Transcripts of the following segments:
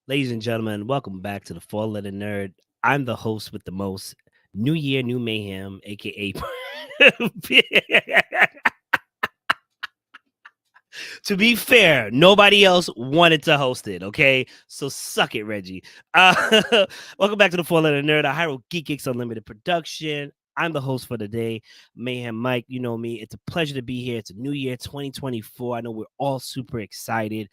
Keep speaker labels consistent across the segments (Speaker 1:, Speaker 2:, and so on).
Speaker 1: Ladies and gentlemen, welcome back to the Four Letter Nerd. I'm the host with the most. New Year, New Mayhem, aka. To be fair, nobody else wanted to host it. Okay, so suck it, Reggie. Welcome back to the Four Letter Nerd, a Hyrule Geek Unlimited production. I'm the host for the day, Mayhem Mike. You know me. It's a pleasure to be here. It's a new year, 2024. I know we're all super excited.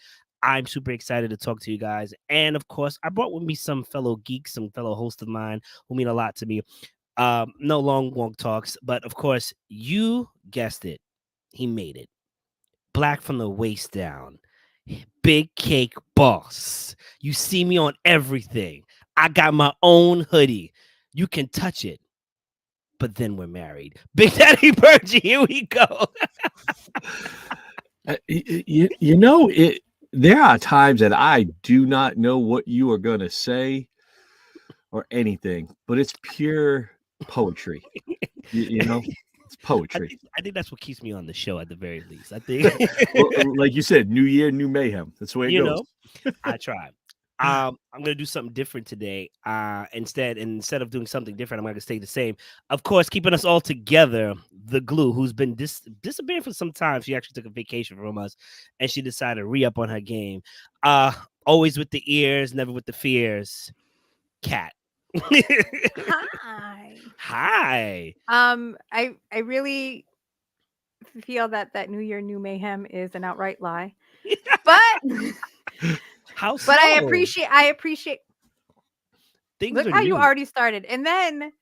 Speaker 1: I'm super excited to talk to you guys. And of course, I brought with me some fellow geeks, some fellow hosts of mine who mean a lot to me. No long walk talks, but of course, you guessed it. He made it. Black from the waist down. Big Cake Boss. You see me on everything. I got my own hoodie. You can touch it. But then we're married. Big Daddy Burgie, here we go.
Speaker 2: There are times that I do not know what you are going to say or anything, but it's pure poetry. It's poetry.
Speaker 1: I think that's what keeps me on the show at the very least. I think,
Speaker 2: like you said, new year, new mayhem. That's the way it goes.
Speaker 1: I try. I'm gonna do something different today. Instead of doing something different, I'm gonna stay the same. Of course, keeping us all together, the glue, who's been disappearing for some time. She actually took a vacation from us, and she decided to re-up on her game. Always with the ears, never with the fears. Cat.
Speaker 3: Hi.
Speaker 1: Hi.
Speaker 3: I really feel that New Year, New Mayhem is an outright lie. But
Speaker 1: How so?
Speaker 3: But I appreciate
Speaker 1: Things
Speaker 3: look
Speaker 1: are
Speaker 3: how
Speaker 1: new.
Speaker 3: you already started. And then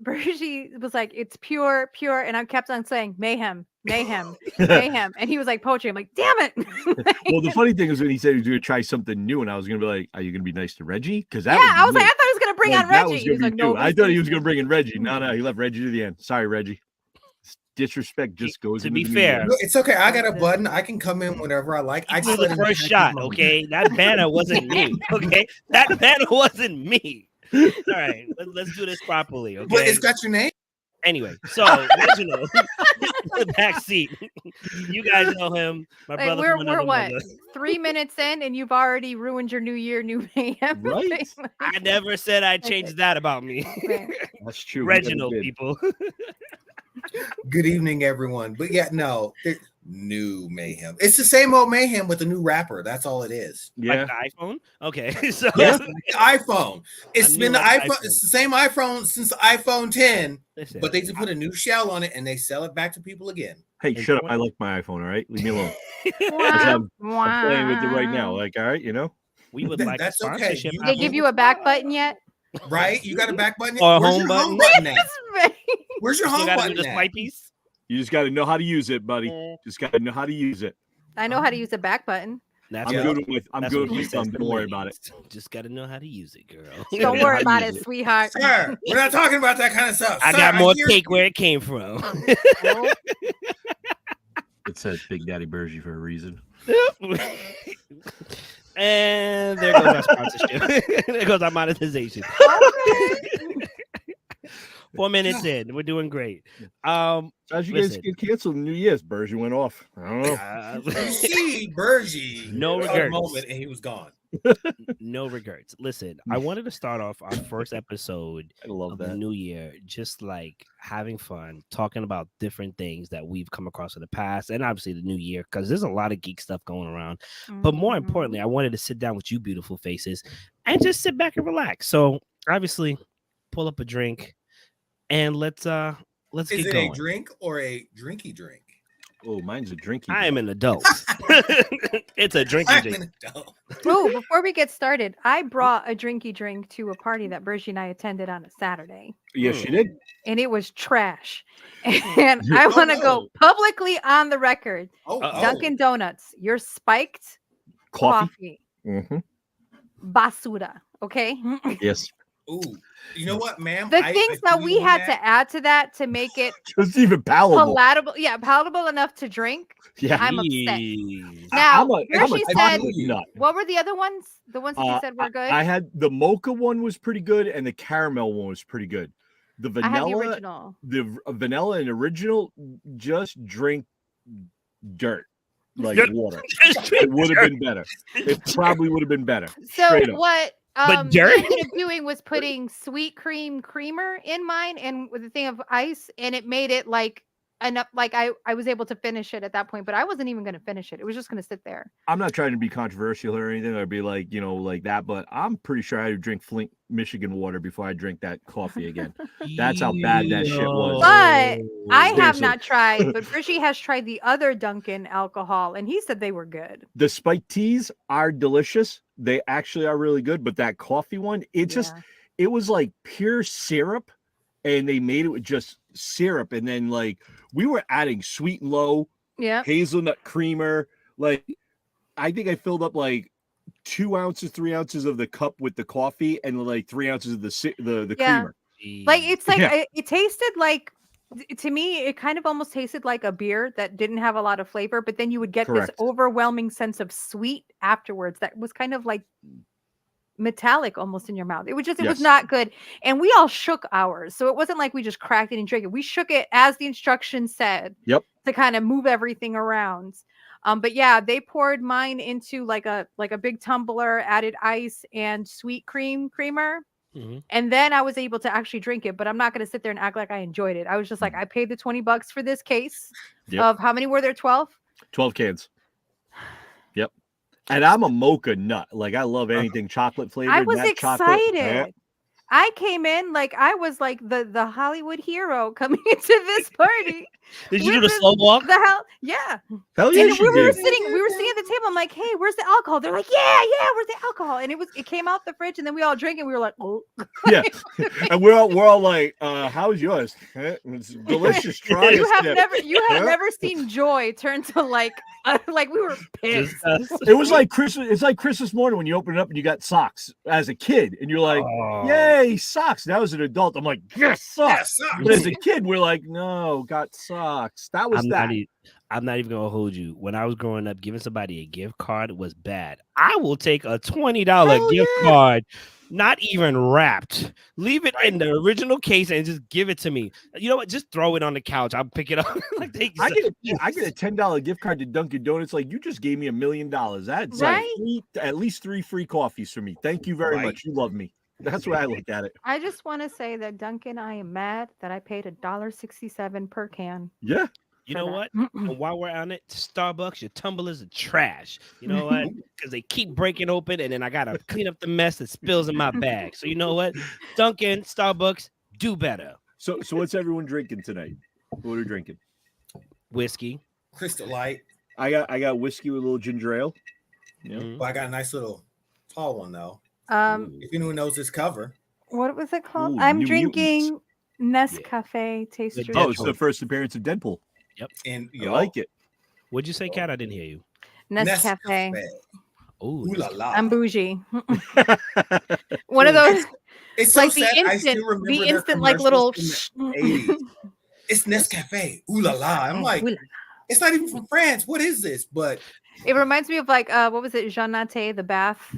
Speaker 3: Bergie was like, it's pure, and I kept on saying mayhem, mayhem, mayhem. And he was like, poetry. I'm like, damn it.
Speaker 2: Well, the funny thing is when he said he was going to try something new, and I was going to be like, are you going to be nice to Reggie? Because
Speaker 3: I thought he was going to bring on Reggie. He was like, no,
Speaker 2: I thought he was going to bring in Reggie. No, he left Reggie to the end. Sorry, Reggie. Disrespect just goes.
Speaker 1: To be fair,
Speaker 4: it's okay. I got a button. I can come in whenever I like. I
Speaker 1: just the first shot. Okay, that banner wasn't me. Okay, that banner wasn't me. All right, let's do this properly. Okay,
Speaker 4: but it's got your name.
Speaker 1: Anyway, so Reginald, the back seat. You guys know him, my brother.
Speaker 3: We're what 3 minutes in, and you've already ruined your New Year, New Mayhem.
Speaker 2: Right?
Speaker 1: I never said I changed that about me.
Speaker 2: That's true.
Speaker 1: Reginald, people.
Speaker 4: Good evening, everyone. But yeah, no, new mayhem. It's the same old mayhem with a new rapper. That's all it is.
Speaker 1: Yeah, like the iPhone. Okay, so
Speaker 4: yeah, the iPhone. It's been the iPhone. It's the same iPhone since the iPhone 10, but they just put a new shell on it and they sell it back to people again.
Speaker 2: Hey, shut up! I like my iPhone. All right, leave me alone. I'm playing with it right now. Like, all right,
Speaker 1: we would like
Speaker 4: that's okay.
Speaker 3: Did they give you a back button yet?
Speaker 4: Right? You got a back button
Speaker 1: or a home button?
Speaker 4: Where's your home button?
Speaker 2: You just got to know how to use it, buddy. Just got to know how to use it.
Speaker 3: I know how to use a back button.
Speaker 1: I'm
Speaker 2: good with Don't worry about it.
Speaker 1: Just got to know how to use it, girl.
Speaker 3: Don't worry about it, sweetheart.
Speaker 4: Sir, we're not talking about that kind of stuff.
Speaker 1: I got more cake where it came from.
Speaker 2: It says Big Daddy Burgie for a reason.
Speaker 1: And there goes our sponsorship. There goes our monetization. 4 minutes in, we're doing great.
Speaker 2: As you guys get canceled, New Year's, Burgie went off. I don't know.
Speaker 4: You see, Burgie,
Speaker 1: no regrets.
Speaker 4: Moment, and he was gone.
Speaker 1: No regrets. Listen, I wanted to start off our first episode of the new year, just like having fun, talking about different things that we've come across in the past, and obviously the new year, because there's a lot of geek stuff going around. But more importantly, I wanted to sit down with you beautiful faces and just sit back and relax. So obviously, pull up a drink and let's get going.
Speaker 4: Is it a drink or a drinky drink?
Speaker 2: Oh, mine's a drinky.
Speaker 1: I am an adult. It's a drinky drink.
Speaker 3: Oh, before we get started, I brought a drinky drink to a party that Bergie and I attended on a Saturday.
Speaker 2: Yes, you did.
Speaker 3: And it was trash. And I want to go publicly on the record. Dunkin' Donuts, your spiked coffee. Basura. Okay.
Speaker 2: Yes.
Speaker 4: Ooh, you know what, ma'am?
Speaker 3: The things that we had to add to that to make it
Speaker 2: just even palatable.
Speaker 3: Palatable enough to drink.
Speaker 2: Yeah,
Speaker 3: I'm upset. Now, she said, what were the other ones? The ones that you said were good?
Speaker 2: I had the mocha one was pretty good, and the caramel one was pretty good. The vanilla, the vanilla and original, just drink dirt. like water. It would have been better. It probably would have been better.
Speaker 3: So
Speaker 2: Straight up.
Speaker 3: what
Speaker 1: But
Speaker 3: I
Speaker 1: dirt?
Speaker 3: ended up doing was putting sweet cream creamer in mine and with a thing of ice, and it made it like enough. Like I was able to finish it at that point, but I wasn't even going to finish it. It was just going to sit there.
Speaker 2: I'm not trying to be controversial or anything, or be like, like that, but I'm pretty sure I would drink Flint, Michigan water before I drink that coffee again. That's how bad that shit was.
Speaker 3: But I have
Speaker 2: Seriously.
Speaker 3: not tried, but Frishy has tried the other Dunkin' alcohol, and he said they were good.
Speaker 2: The spiked teas are delicious. They actually are really good, but that coffee one, it was like pure syrup, and they made it with just syrup, and then like we were adding sweet and low, hazelnut creamer. Like I think I filled up like 2 ounces, 3 ounces of the cup with the coffee, and like 3 ounces of the creamer.
Speaker 3: Like it's like it tasted like, to me, it kind of almost tasted like a beer that didn't have a lot of flavor, but then you would get this overwhelming sense of sweet afterwards that was kind of like metallic almost in your mouth. It was just, it was not good. And we all shook ours. So it wasn't like we just cracked it and drank it. We shook it as the instructions said to kind of move everything around. But yeah, they poured mine into like a big tumbler, added ice and sweet creamer. And then I was able to actually drink it, but I'm not going to sit there and act like I enjoyed it. I was just like, I paid the $20 for this case of how many were there? 12?
Speaker 2: 12 cans. Yep. And I'm a mocha nut. Like I love anything chocolate flavored.
Speaker 3: I was excited. I came in like I was like the Hollywood hero coming into this party.
Speaker 1: Did you do the slow walk?
Speaker 3: The hell, yeah.
Speaker 2: Hell yeah,
Speaker 3: we were sitting at the table. I'm like, hey, where's the alcohol? They're like, yeah, where's the alcohol? And it came out the fridge, and then we all drank, and we were like, oh,
Speaker 2: yeah. And we're all like, how's yours? It's delicious. Try
Speaker 3: you have never seen joy turn to like we were pissed.
Speaker 2: It was like Christmas. It's like Christmas morning when you open it up and you got socks as a kid, and you're like, yay, socks. Now as an adult, I'm like, yes, socks. But as a kid, we're like, no, got socks. That was
Speaker 1: I'm not even gonna hold you. When I was growing up, giving somebody a gift card was bad. I will take a $20 gift card, not even wrapped. Leave it in the original case and just give it to me. You know what? Just throw it on the couch. I'll pick it up. I get
Speaker 2: a $10 gift card to Dunkin' Donuts. Like you just gave me $1 million. That's like at least 3 free coffees for me. Thank you very much. You love me. That's why I look at it. I
Speaker 3: just want to say that Dunkin', I am mad that I paid $1.67 per can.
Speaker 2: Yeah.
Speaker 1: You know what? And while we're on it, Starbucks, your tumblers are trash. You know what? Because they keep breaking open, and then I gotta clean up the mess that spills in my bag. So you know what? Dunkin', Starbucks, do better.
Speaker 2: So what's everyone drinking tonight? What are we drinking?
Speaker 1: Whiskey,
Speaker 4: Crystal Light.
Speaker 2: I got whiskey with a little ginger ale.
Speaker 4: Yeah. Well, I got a nice little tall one though. If anyone knows this cover,
Speaker 3: what was it called? I'm drinking Nescafe Taste.
Speaker 2: Oh, it's the first appearance of Deadpool.
Speaker 1: Yep,
Speaker 4: and
Speaker 2: I like it.
Speaker 1: What'd you say, Kat? I didn't hear you.
Speaker 3: Nescafe.
Speaker 1: Oh,
Speaker 3: I'm bougie. One of those.
Speaker 4: It's
Speaker 3: like
Speaker 4: so
Speaker 3: the
Speaker 4: sad.
Speaker 3: the instant like little.
Speaker 4: It's Nescafe. Ooh la la! I'm like, it's not even from France. What is this? But
Speaker 3: it reminds me of like what was it? Jean Naté, the bath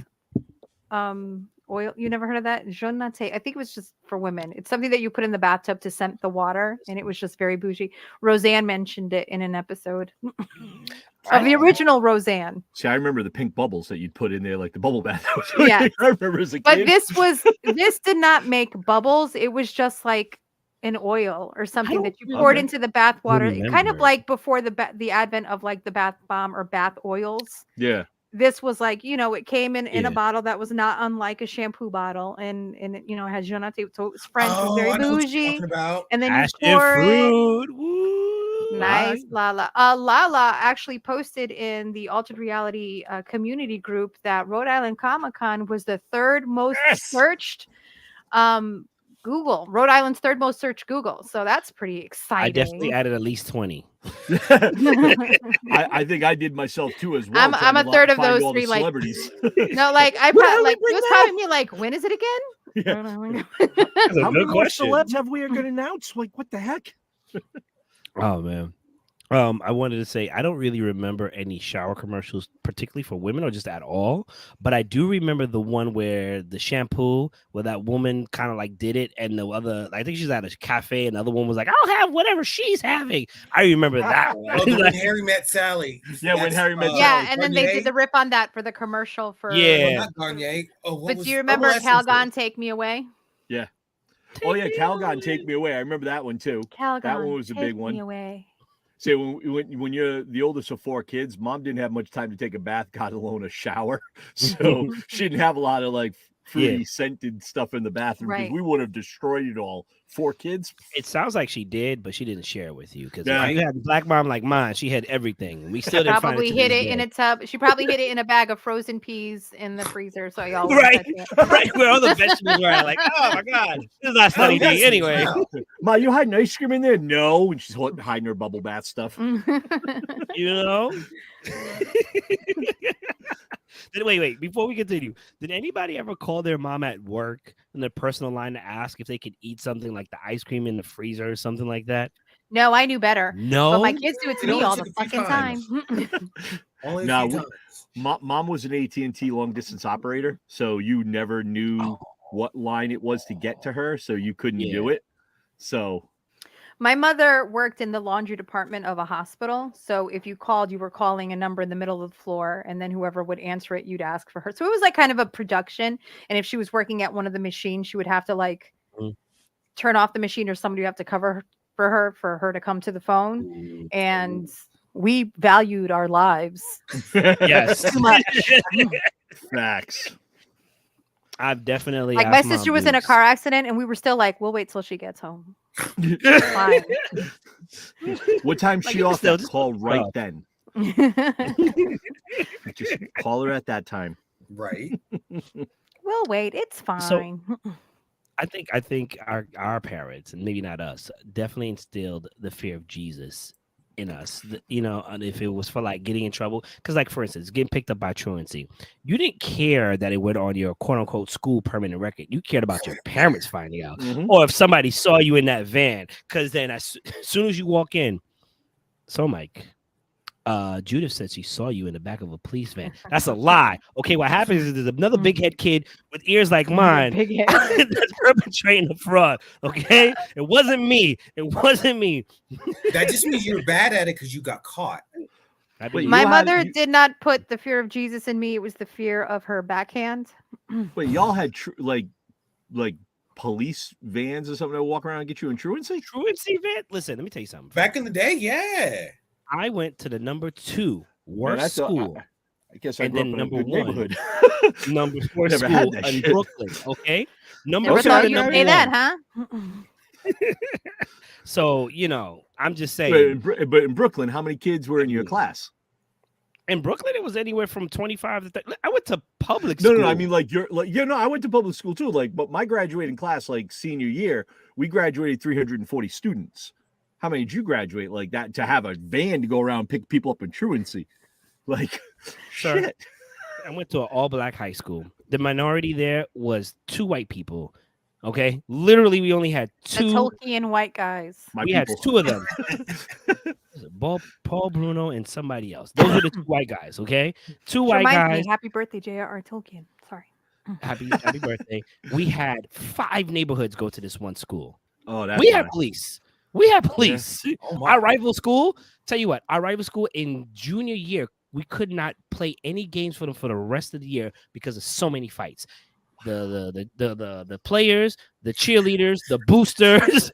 Speaker 3: oil. You never heard of that? Jean Naté. I think it was just for women. It's something that you put in the bathtub to scent the water, and it was just very bougie. Roseanne mentioned it in an episode of the original Roseanne.
Speaker 2: See, I remember the pink bubbles that you'd put in there, like the bubble bath.
Speaker 3: Yeah,
Speaker 2: I remember as a kid.
Speaker 3: But this did not make bubbles. It was just like an oil or something that you poured into the bath water. Kind of like before the advent of like the bath bomb or bath oils.
Speaker 2: Yeah.
Speaker 3: This was like, it came in a bottle that was not unlike a shampoo bottle, and it has Jean Naté, so it was French, it was very bougie. And then you pour it. Woo. Nice, Lala. Lala actually posted in the Altered Reality community group that Rhode Island Comic-Con was the third most searched Google. Rhode Island's third most searched Google. So that's pretty exciting.
Speaker 1: I definitely added at least 20.
Speaker 2: I think I did myself too as well.
Speaker 3: I'm a third of those 3 like
Speaker 2: celebrities.
Speaker 3: No, like I probably like it was probably me like, when is it again?
Speaker 2: How many more celebs have we are going to announce? Like, what the heck?
Speaker 1: Oh man. I wanted to say I don't really remember any shower commercials, particularly for women or just at all. But I do remember the one where the shampoo, where that woman kind of like did it, and the other, I think she's at a cafe, and the other one was like, "I'll have whatever she's having." I remember that one.
Speaker 4: Oh, when Harry Met Sally.
Speaker 2: Yeah, when Harry Met Sally.
Speaker 3: Yeah, and then they did the rip on that for the commercial for.
Speaker 1: Yeah,
Speaker 4: not Garnier. Oh, what
Speaker 3: but
Speaker 4: was
Speaker 3: do you remember Calgon Take Me Away?
Speaker 2: Yeah. Oh yeah, Calgon Take Me Away. I remember that one too.
Speaker 3: Calgon,
Speaker 2: that one was a big one.
Speaker 3: Me away.
Speaker 2: See, when you're the oldest of 4 kids, mom didn't have much time to take a bath, got alone a shower, so she didn't have a lot of like fruity scented stuff in the bathroom.
Speaker 3: Right.
Speaker 2: We would have destroyed it all. 4 kids.
Speaker 1: It sounds like she did, but she didn't share it with you because if you had a black mom like mine, she had everything. We still didn't
Speaker 3: probably
Speaker 1: find
Speaker 3: hid it in a tub. She probably hid it in a bag of frozen peas in the freezer. So y'all
Speaker 1: right, where all the vegetables were. Like, oh my god, this is not sunny day anyway.
Speaker 2: Ma, you hiding ice cream in there? No, and she's hiding her bubble bath stuff.
Speaker 1: You know. Wait. Before we continue, did anybody ever call their mom at work in their personal line to ask if they could eat something like the ice cream in the freezer or something like that?
Speaker 3: No, I knew better.
Speaker 1: No,
Speaker 3: but my kids do it to me all the fucking time.
Speaker 2: No, mom was an AT&T long distance operator, so you never knew what line it was to get to her, so you couldn't do it. So.
Speaker 3: My mother worked in the laundry department of a hospital. So if you called, you were calling a number in the middle of the floor, and then whoever would answer it, you'd ask for her. So it was like kind of a production. And if she was working at one of the machines, she would have to like turn off the machine, or somebody would have to cover for her to come to the phone. And we valued our lives.
Speaker 1: Yes.
Speaker 3: Too much.
Speaker 2: Facts.
Speaker 1: I've definitely
Speaker 3: like my sister was in a car accident, and we were still like, we'll wait till she gets home. Fine.
Speaker 2: What time she off that call right then? Just call her at that time.
Speaker 4: Right.
Speaker 3: We'll wait. It's fine.
Speaker 1: So, I think our parents, and maybe not us, definitely instilled the fear of Jesus in us. You know, and if it was for like getting in trouble, because like for instance, getting picked up by truancy, you didn't care that it went on your quote unquote school permanent record. You cared about your parents finding out, or if somebody saw you in that van. Because then as soon as you walk in, so Mike, Judith said she saw you in the back of a police van. That's a lie. Okay, what happens is there's another big head kid with ears like mine that's perpetrating the fraud. Okay, it wasn't me.
Speaker 4: That just means you're bad at it because you got caught.
Speaker 3: My mother did not put the fear of Jesus in me. It was the fear of her backhand.
Speaker 2: But y'all had like police vans or something that walk around and get you in truancy?
Speaker 1: Truancy van? Listen, let me tell you something.
Speaker 4: Back in the day, yeah.
Speaker 1: I went to the number 2 worst school.
Speaker 2: I guess
Speaker 1: and then number 1, number 4
Speaker 2: Never
Speaker 1: school
Speaker 2: had that
Speaker 1: in
Speaker 2: shit.
Speaker 1: Brooklyn. Okay,
Speaker 3: Never thought you'd say that, huh?
Speaker 1: So you know, I'm just saying.
Speaker 2: But in Brooklyn, how many kids were in your class?
Speaker 1: In Brooklyn, it was anywhere from 25 to 30. I went to public school.
Speaker 2: No. I mean, like I went to public school too. Like, but my graduating class, like senior year, we graduated 340 students. How many did you graduate like that to have a van to go around and pick people up in truancy? Like, shit.
Speaker 1: I went to an all-black high school. The minority there was 2 white people. Okay, literally, we only had 2
Speaker 3: Tolkien white guys.
Speaker 1: Had 2 of them. Paul Bruno and somebody else. Those are the 2 white guys. Okay, 2 white guys.
Speaker 3: Happy birthday, J.R.R. Tolkien. Sorry.
Speaker 1: Happy birthday. We had 5 neighborhoods go to this one school.
Speaker 2: Oh, that's
Speaker 1: we had police. We had police.
Speaker 2: Yeah.
Speaker 1: Our rival school, tell you what, our rival school in junior year, we could not play any games for them for the rest of the year because of so many fights. The players, the cheerleaders, the boosters,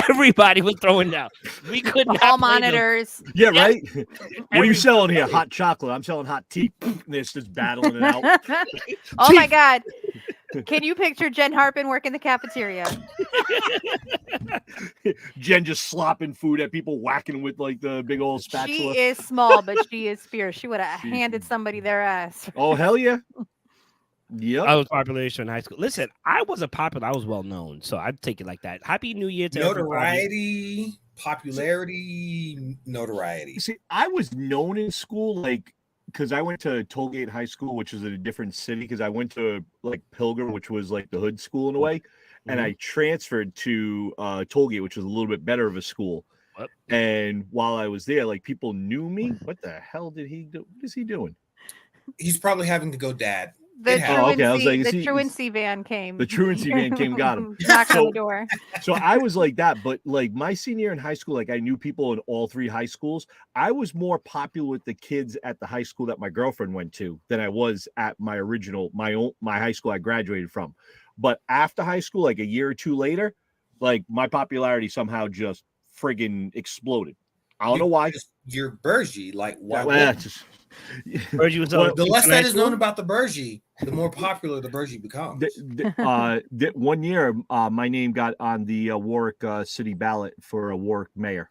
Speaker 1: everybody was throwing down. We could not
Speaker 3: all monitors.
Speaker 2: Them. Yeah, right. What are you selling here? Hot chocolate. I'm selling hot tea. This just battling it out.
Speaker 3: Oh my God. Can you picture Jen Harpin working the cafeteria?
Speaker 2: Jen just slopping food at people, whacking with like the big old spatula.
Speaker 3: She is small, but she is fierce. She would have handed somebody their ass.
Speaker 2: Oh, hell yeah. Yep.
Speaker 1: I was popular in high school. Listen, I wasn't popular. I was well known, so I'd take it like that. Happy New Year to
Speaker 4: notoriety, popularity, notoriety.
Speaker 2: See, I was known in school, like, because I went to Tollgate High School, which is in a different city, because I went to like Pilgrim, which was like the hood school in a way, and I transferred to Tollgate, which was a little bit better of a school. And while I was there, like people knew me. What the hell did he do? What is he doing?
Speaker 4: He's probably having to go dad.
Speaker 3: The truancy van came.
Speaker 2: The truancy van came, got him.
Speaker 3: Knocked on the door.
Speaker 2: So I was like that, but like my senior year in high school, like I knew people in all 3 high schools. I was more popular with the kids at the high school that my girlfriend went to than I was at my high school I graduated from. But after high school, like a year or 2 later, like my popularity somehow just friggin' exploded. I don't know why.
Speaker 4: You're Bergie, like why?
Speaker 1: Bergie was
Speaker 4: the less that is known about the Bergie, the more popular the Bergie becomes.
Speaker 2: 1 year, my name got on the Warwick city ballot for a Warwick mayor.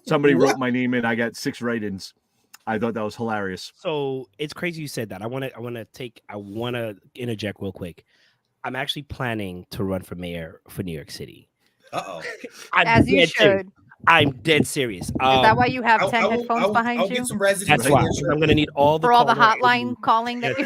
Speaker 2: Somebody wrote my name in. I got 6 write-ins. I thought that was hilarious.
Speaker 1: So it's crazy you said that. I want to interject real quick. I'm actually planning to run for mayor for New York City.
Speaker 3: As you should.
Speaker 1: I'm dead serious.
Speaker 3: Is that why you have 10 headphones behind
Speaker 4: I'll
Speaker 3: you?
Speaker 4: get some residents.
Speaker 1: That's why I'm going to need all the
Speaker 3: for all the hotline calling that
Speaker 1: you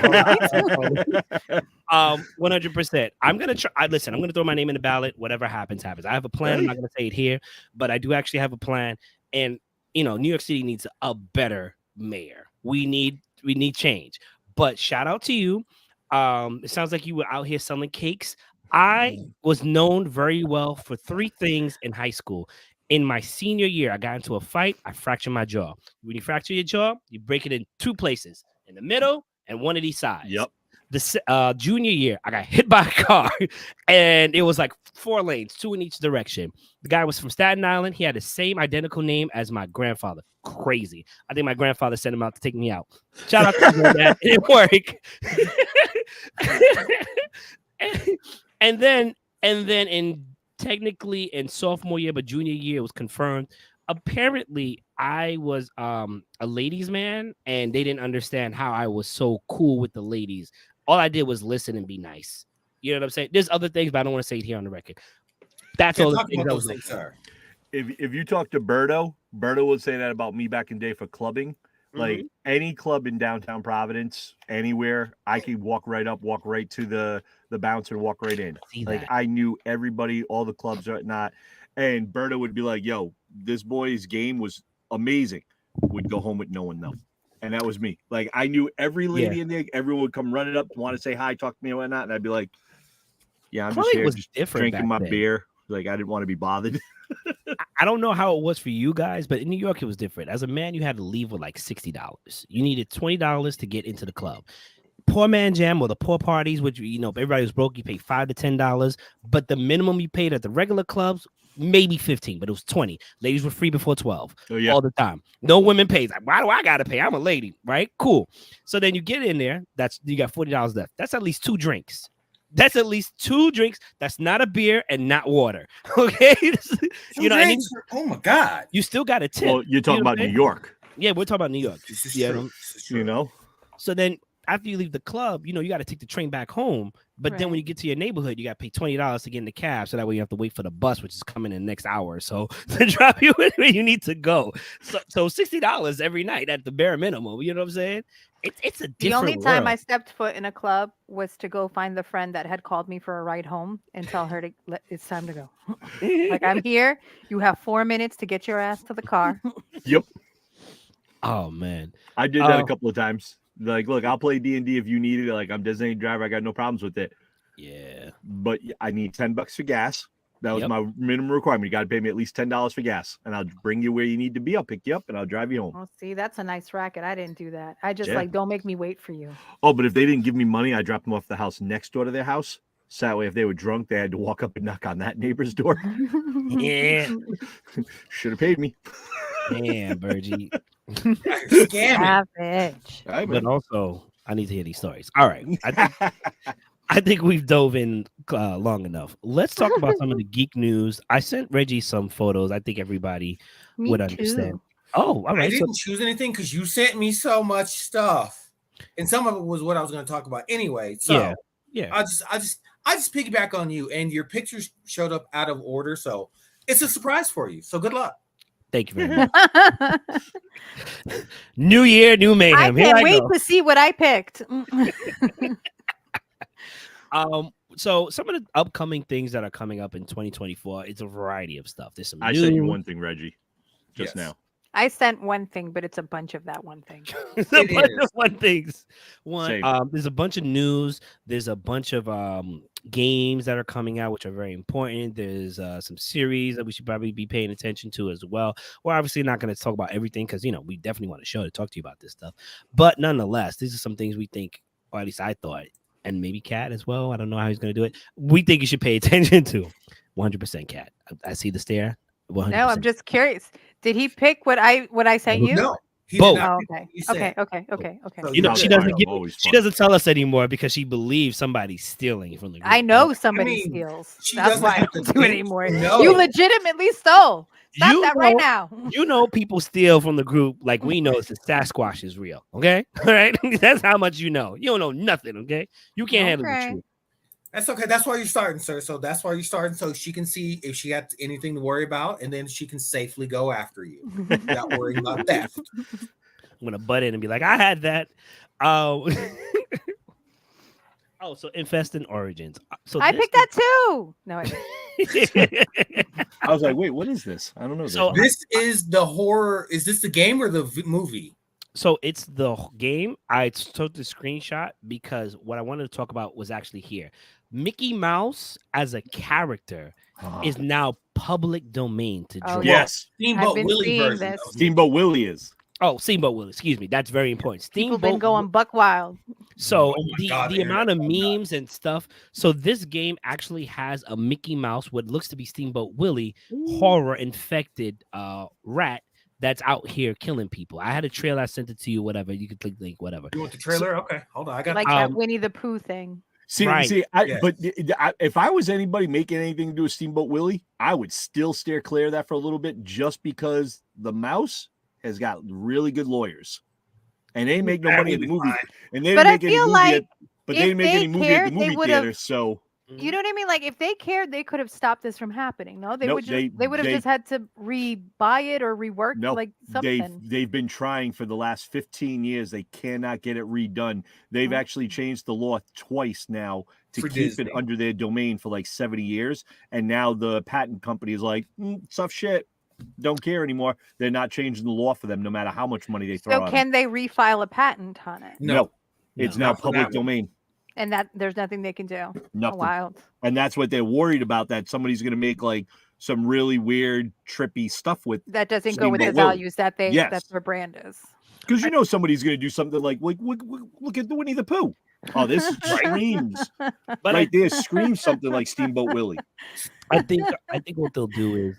Speaker 1: 100%. I'm going to try. Listen, I'm going to throw my name in the ballot. Whatever happens. I have a plan. I'm not going to say it here, but I do actually have a plan. And New York City needs a better mayor. We need change. But shout out to you. It sounds like you were out here selling cakes. I was known very well for 3 things in high school. In my senior year, I got into a fight. I fractured my jaw. When you fracture your jaw, you break it in 2 places, in the middle and one of these sides.
Speaker 2: Yep.
Speaker 1: The junior year, I got hit by a car, and it was like 4 lanes, 2 in each direction. The guy was from Staten Island. He had the same identical name as my grandfather. Crazy. I think my grandfather sent him out to take me out. Shout out to that. It didn't work. and then technically in sophomore year, but junior year it was confirmed. Apparently, I was a ladies' man, and they didn't understand how I was so cool with the ladies. All I did was listen and be nice. You know what I'm saying? There's other things, but I don't want to say it here on the record. That's all the things I was like.
Speaker 2: If you talk to Berto would say that about me back in the day for clubbing. Like any club in downtown Providence, anywhere, I could walk right to the bouncer and walk right in. Like I knew everybody, all the clubs or not. And Berta would be like, yo, this boy's game was amazing. Would go home with no one though. And that was me. Like I knew every lady in there, everyone would come running up, want to say hi, talk to me and whatnot. And I'd be like, yeah, I'm just here just drinking my beer. Like I didn't want to be bothered.
Speaker 1: I don't know how it was for you guys, but in New York, it was different. As a man, you had to leave with like $60. You needed $20 to get into the club. Poor man jam or the poor parties, which, if everybody was broke, you paid $5 to $10. But the minimum you paid at the regular clubs, maybe 15, but it was 20. Ladies were free before 12 all the time. No women pays. Like, why do I got to pay? I'm a lady, right? Cool. So then you get in there. You got $40 left. That's at least 2 drinks. That's at least 2 drinks. That's not a beer and not water. Okay.
Speaker 4: Oh my God.
Speaker 1: You still got a tip.
Speaker 2: Well, you're talking about New York.
Speaker 1: Yeah, we're talking about New York. So then after you leave the club, you got to take the train back home. But then when you get to your neighborhood, you got to pay $20 to get in the cab. So that way you have to wait for the bus, which is coming in the next hour or so to drop you where you need to go. So $60 every night at the bare minimum. You know what I'm saying? It's a different
Speaker 3: The only time
Speaker 1: world.
Speaker 3: I stepped foot in a club was to go find the friend that had called me for a ride home and tell her it's time to go. Like, I'm here. You have 4 minutes to get your ass to the car.
Speaker 2: Yep.
Speaker 1: Oh, man.
Speaker 2: I did that a couple of times. Like, look, I'll play D&D if you need it. Like, I'm designated driver. I got no problems with it.
Speaker 1: Yeah.
Speaker 2: But I need $10 for gas. That was my minimum requirement. You got to pay me at least $10 for gas, and I'll bring you where you need to be. I'll pick you up, and I'll drive you home.
Speaker 3: Oh, see, that's a nice racket. I didn't do that. I just don't make me wait for you.
Speaker 2: Oh, but if they didn't give me money, I dropped them off the house next door to their house. So that way, if they were drunk, they had to walk up and knock on that neighbor's door.
Speaker 1: Yeah.
Speaker 2: Should have paid me.
Speaker 1: Damn, Bergie.
Speaker 3: Savage.
Speaker 1: But also, I need to hear these stories. All right. I think we've dove in long enough. Let's talk about some of the geek news. I sent Reggie some photos. I think everybody would understand. Oh, all right.
Speaker 4: I didn't choose anything because you sent me so much stuff, and some of it was what I was going to talk about anyway. So yeah. I just piggyback on you, and your pictures showed up out of order, so it's a surprise for you. So good luck.
Speaker 1: Thank you very much. New year, new mayhem.
Speaker 3: I can't wait to see what I picked.
Speaker 1: So some of the upcoming things that are coming up in 2024, it's a variety of stuff. There's some
Speaker 2: I
Speaker 1: new...
Speaker 2: sent you one thing, Reggie, just now.
Speaker 3: I sent one thing, but it's a bunch of that one thing.
Speaker 1: It's a bunch of one things.
Speaker 2: Same.
Speaker 1: There's a bunch of news. There's a bunch of games that are coming out, which are very important. There's some series that we should probably be paying attention to as well. We're obviously not going to talk about everything because, you know, we definitely want a show to talk to you about this stuff. But nonetheless, these are some things we think, or at least I thought, and maybe Cat as well. I don't know how he's going to do it. We think you should pay attention to. 100% Cat. I see the stare. 100%.
Speaker 3: No, I'm just curious. Did he pick what I sent you?
Speaker 4: No.
Speaker 1: Both.
Speaker 3: Oh, okay.
Speaker 1: You know, she doesn't tell us anymore because she believes somebody's stealing from the group.
Speaker 3: I know somebody steals. That's why I don't do it anymore.
Speaker 4: No.
Speaker 3: You legitimately stole. Stop that right now.
Speaker 1: You know, people steal from the group like we know the Sasquatch is real. Okay, all right. That's how much you know. You don't know nothing. Okay, you can't handle the truth.
Speaker 4: That's okay. That's why you're starting, sir. So that's why you're starting, so she can see if she got anything to worry about, and then she can safely go after you without worrying about theft.
Speaker 1: I'm gonna butt in and be like, I had that. Oh, so Infesting Origins. So
Speaker 3: I picked that too. No, I didn't.
Speaker 2: I was like, wait, what is this? I don't know.
Speaker 4: So this is the horror. Is this the game or the movie?
Speaker 1: So it's the game. I took the screenshot because what I wanted to talk about was actually here. Mickey Mouse as a character is now public domain to draw.
Speaker 2: Yes.
Speaker 4: Steamboat Willie version.
Speaker 2: Steamboat Willie is.
Speaker 1: Oh, Steamboat Willie. Excuse me. That's very important.
Speaker 3: People been going buck wild.
Speaker 1: So the amount of memes and stuff. So this game actually has a Mickey Mouse, what looks to be Steamboat Willie, horror infected rat that's out here killing people. I had a trailer. I sent it to you. Whatever. You could click the link. Whatever.
Speaker 4: You want the trailer? Okay, hold on. I got
Speaker 3: like that Winnie the Pooh thing.
Speaker 2: But if I was anybody making anything to do with Steamboat Willie, I would still steer clear of that for a little bit, just because the mouse has got really good lawyers, and they make no money in the movie. And they didn't make any movie. But they didn't make any movie at the movie theater. So
Speaker 3: you know what I mean? Like if they cared, they could have stopped this from happening. No, they would have just had to re-buy it or rework like something.
Speaker 2: They've been trying for the last 15 years. They cannot get it redone. They've actually changed the law twice now to keep Disney it under their domain for like 70 years. And now the patent company is like, tough shit. Don't care anymore. They're not changing the law for them, no matter how much money they throw.
Speaker 3: So can they refile a patent on it?
Speaker 2: No. It's now public domain.
Speaker 3: And that there's nothing they can do.
Speaker 2: Nothing.
Speaker 3: Wild.
Speaker 2: And that's what they're worried about, that somebody's going to make like some really weird, trippy stuff with
Speaker 3: that doesn't go with the values that that their brand is.
Speaker 2: Because somebody's going to do something like look at the Winnie the Pooh. Oh, this screams. But there screams something like Steamboat Willie.
Speaker 1: I think what they'll do is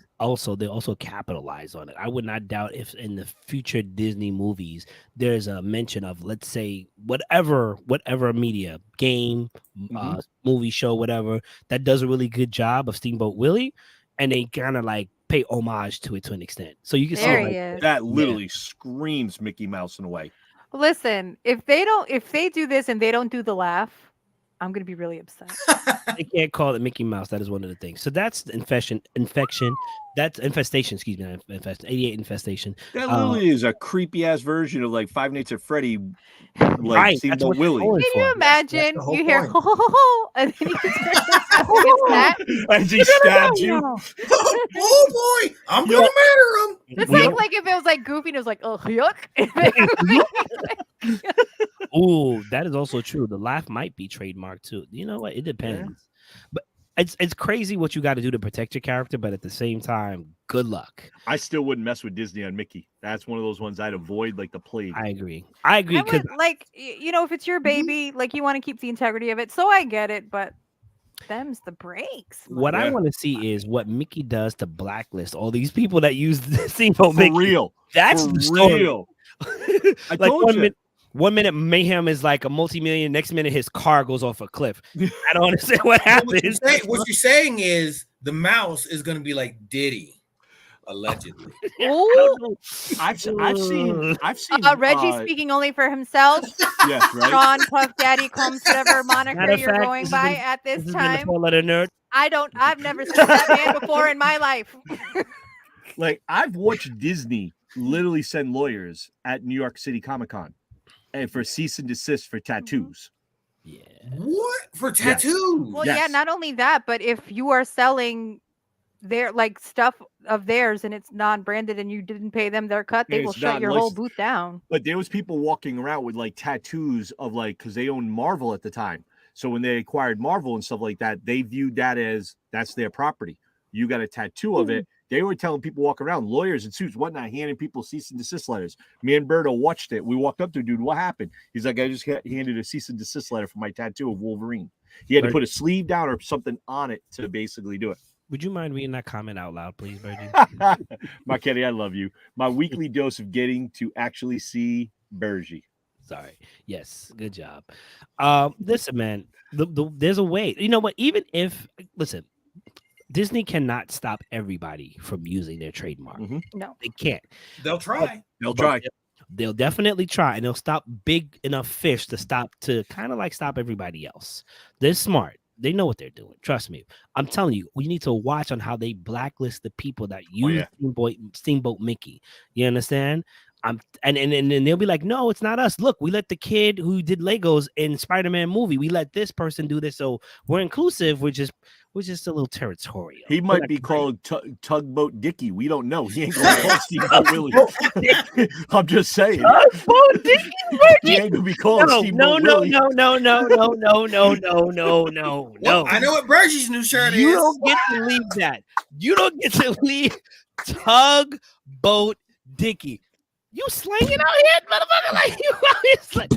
Speaker 1: they'll also capitalize on it. I would not doubt if in the future Disney movies there's a mention of, let's say, whatever media, game, movie, show, whatever, that does a really good job of Steamboat Willie, and they kind of like pay homage to it to an extent. So you can see
Speaker 2: that literally screams Mickey Mouse in a way.
Speaker 3: Listen, if they do this and they don't do the laugh, I'm going to be really upset.
Speaker 1: They can't call it Mickey Mouse. That is one of the things. So that's infection. That's infestation. Excuse me, 88 infestation.
Speaker 2: That literally is a creepy ass version of like Five Nights at Freddy, like Steamboat Willie.
Speaker 3: Can you imagine? You hear ho ho ho ho, and then you turn
Speaker 2: as he stabs you.
Speaker 4: Oh boy, I'm gonna murder him.
Speaker 3: It's like if it was like Goofy and it was like, oh yuck.
Speaker 1: Ooh, that is also true. The laugh might be trademarked too. You know what? It depends. Yeah. But it's crazy what you got to do to protect your character, but at the same time, good luck.
Speaker 2: I still wouldn't mess with Disney on Mickey. That's one of those ones I'd avoid like the plague.
Speaker 1: I agree.
Speaker 3: Because like, if it's your baby, like you want to keep the integrity of it. So I get it, but them's the breaks.
Speaker 1: What I want to see is what Mickey does to blacklist all these people that use the Steamboat Mickey.
Speaker 2: Real.
Speaker 1: That's
Speaker 2: for
Speaker 1: the story.
Speaker 2: Real. I
Speaker 1: like
Speaker 2: told you.
Speaker 1: One minute Mayhem is like a multi-million. Next minute his car goes off a cliff. I don't understand what happens.
Speaker 4: What you're saying is the mouse is going to be like Diddy, allegedly.
Speaker 2: I've seen
Speaker 3: Reggie speaking only for himself.
Speaker 2: Yes, right.
Speaker 3: Sean, Puff Daddy, Combs, whatever moniker you're going by at this time.
Speaker 1: Nerd.
Speaker 3: I've never seen that man before in my life.
Speaker 2: Like I've watched Disney literally send lawyers at New York City Comic-Con and for cease and desist for tattoos.
Speaker 1: Yeah.
Speaker 4: What for tattoos?
Speaker 3: Well, yeah, not only that, but if you are selling their like stuff of theirs and it's non-branded and you didn't pay them their cut, they will shut your whole booth down.
Speaker 2: But there was people walking around with like tattoos of like, because they owned Marvel at the time. So when they acquired Marvel and stuff like that, they viewed that as that's their property. You got a tattoo of it. They were telling people walking around, lawyers in suits, whatnot, handing people cease and desist letters. Me and Berto watched it. We walked up to dude. What happened? He's like, I just handed a cease and desist letter for my tattoo of Wolverine. He had to put a sleeve down or something on it to basically do it.
Speaker 1: Would you mind reading that comment out loud, please, Bertie?
Speaker 2: Marquetti, I love you. My weekly dose of getting to actually see Bergie.
Speaker 1: Sorry. Yes. Good job. Listen, man, there's a way. You know what? Even if, listen, Disney cannot stop everybody from using their trademark.
Speaker 3: No,
Speaker 1: they can't.
Speaker 4: They'll try.
Speaker 1: They'll definitely try, and they'll stop big enough fish to kind of like stop everybody else. They're smart. They know what they're doing. Trust me. I'm telling you, we need to watch on how they blacklist the people that use Steamboat Mickey. You understand? And they'll be like, no, it's not us. Look, we let the kid who did Legos in Spider-Man movie, we let this person do this. So we're inclusive, which is a little territorial.
Speaker 2: He might be called Tugboat Dickie. We don't know. He ain't gonna be called Steamboat Willie. I'm just saying.
Speaker 1: Tugboat Dickie?
Speaker 2: He ain't gonna be called Steamboat Willie.
Speaker 1: No.
Speaker 4: Well, I know what Bergie's new shirt is.
Speaker 1: You don't get to leave that. You don't get to leave Tugboat Dickie. You slanging out here, motherfucker, like you always like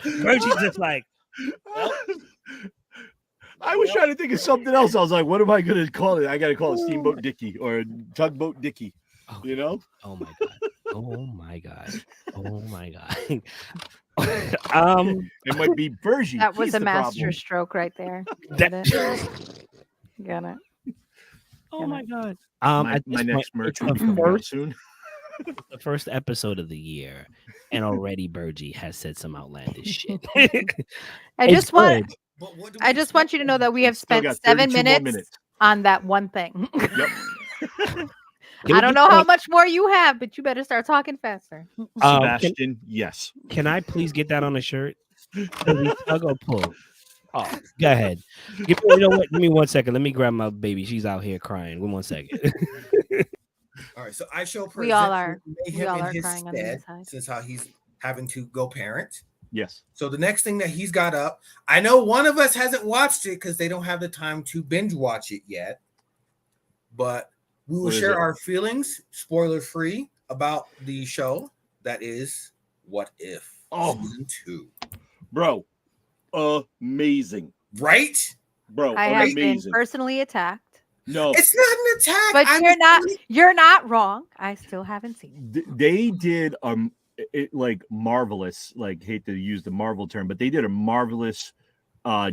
Speaker 1: Bergie's just like. Well,
Speaker 2: I was trying to think of something else. I was like, what am I going to call it? I got to call it Steamboat Dickie or Tugboat Dickie, you know?
Speaker 1: Oh, my God. Oh, my God. Oh, my God.
Speaker 2: It might be Bergie.
Speaker 3: That was a master stroke right there. Got it.
Speaker 1: Oh, my God.
Speaker 2: My next merch will be coming out soon.
Speaker 1: The first episode of the year, and already Bergie has said some outlandish shit.
Speaker 3: I just want you to know that we have spent 7 minutes on that one thing.
Speaker 2: Yep.
Speaker 3: I don't know how much more you have, but you better start talking faster.
Speaker 2: Sebastian, yes.
Speaker 1: Can I please get that on a shirt? I'll go pull. Oh, go ahead. You know what? Give me 1 second. Let me grab my baby. She's out here crying. 1 second.
Speaker 4: All right, so I shall present
Speaker 3: we all are
Speaker 4: crying on the inside since how he's having to go parent.
Speaker 2: Yes.
Speaker 4: So the next thing that he's got up, I know one of us hasn't watched it because they don't have the time to binge watch it yet, but we will share our feelings, spoiler free, about the show that is What If Season 2.
Speaker 2: Bro, amazing.
Speaker 4: Right?
Speaker 2: Bro,
Speaker 3: I have been personally attacked.
Speaker 2: No,
Speaker 4: it's not an attack.
Speaker 3: But you're not wrong. I still haven't seen
Speaker 2: it. They did like marvelous, like hate to use the Marvel term, but they did a marvelous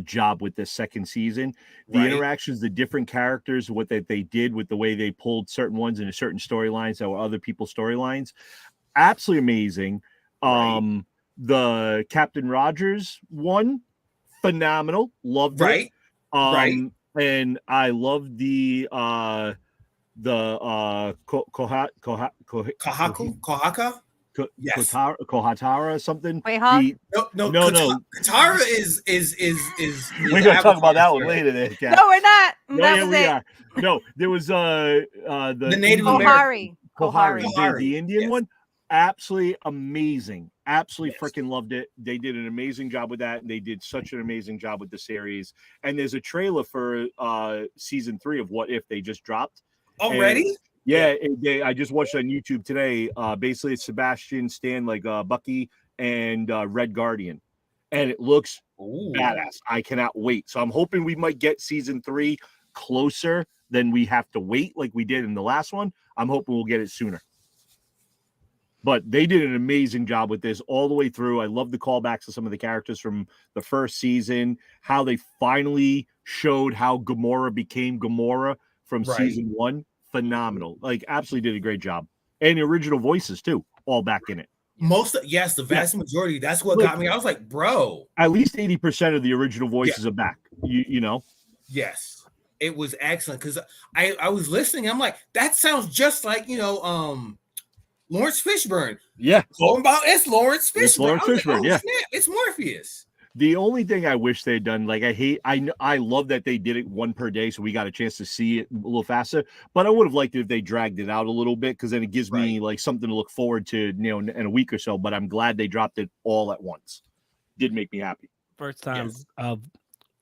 Speaker 2: job with this second season. The interactions, the different characters, what they did with the way they pulled certain ones into certain storylines that were other people's storylines, absolutely amazing. The Captain Rogers one, phenomenal, loved it. And I love the Kohaka.
Speaker 4: Yes.
Speaker 2: Kohatara something.
Speaker 3: Wait, huh?
Speaker 4: No. Katara is
Speaker 2: we're gonna talk about that one later. Then,
Speaker 3: no, we're not.
Speaker 2: We are. No, there was the
Speaker 4: Native American
Speaker 2: Kohari. The Indian one. Absolutely amazing. Absolutely freaking loved it. They did an amazing job with that. And they did such an amazing job with the series. And there's a trailer for season 3 of What If they just dropped.
Speaker 4: Already?
Speaker 2: I just watched it on YouTube today. Basically, it's Sebastian, Stan, like Bucky, and Red Guardian. And it looks badass. I cannot wait. So I'm hoping we might get season 3 closer than we have to wait like we did in the last one. I'm hoping we'll get it sooner. But they did an amazing job with this all the way through. I love the callbacks to some of the characters from the first season, how they finally showed how Gamora became Gamora from season 1. Phenomenal. Like, absolutely did a great job. And the original voices, too, all back in it.
Speaker 4: The vast majority. That's what got me. I was like, bro.
Speaker 2: At least 80% of the original voices are back, you know?
Speaker 4: Yes. It was excellent because I was listening. I'm like, that sounds just like, Lawrence Fishburne.
Speaker 2: Yeah.
Speaker 4: It's Lawrence Fishburne.
Speaker 2: It's Lawrence Fishburne,
Speaker 4: Snap, it's Morpheus.
Speaker 2: The only thing I wish they had done, like I love that they did it one per day, so we got a chance to see it a little faster. But I would have liked it if they dragged it out a little bit, because then it gives me like something to look forward to, in a week or so. But I'm glad they dropped it all at once. Did make me happy.
Speaker 1: First time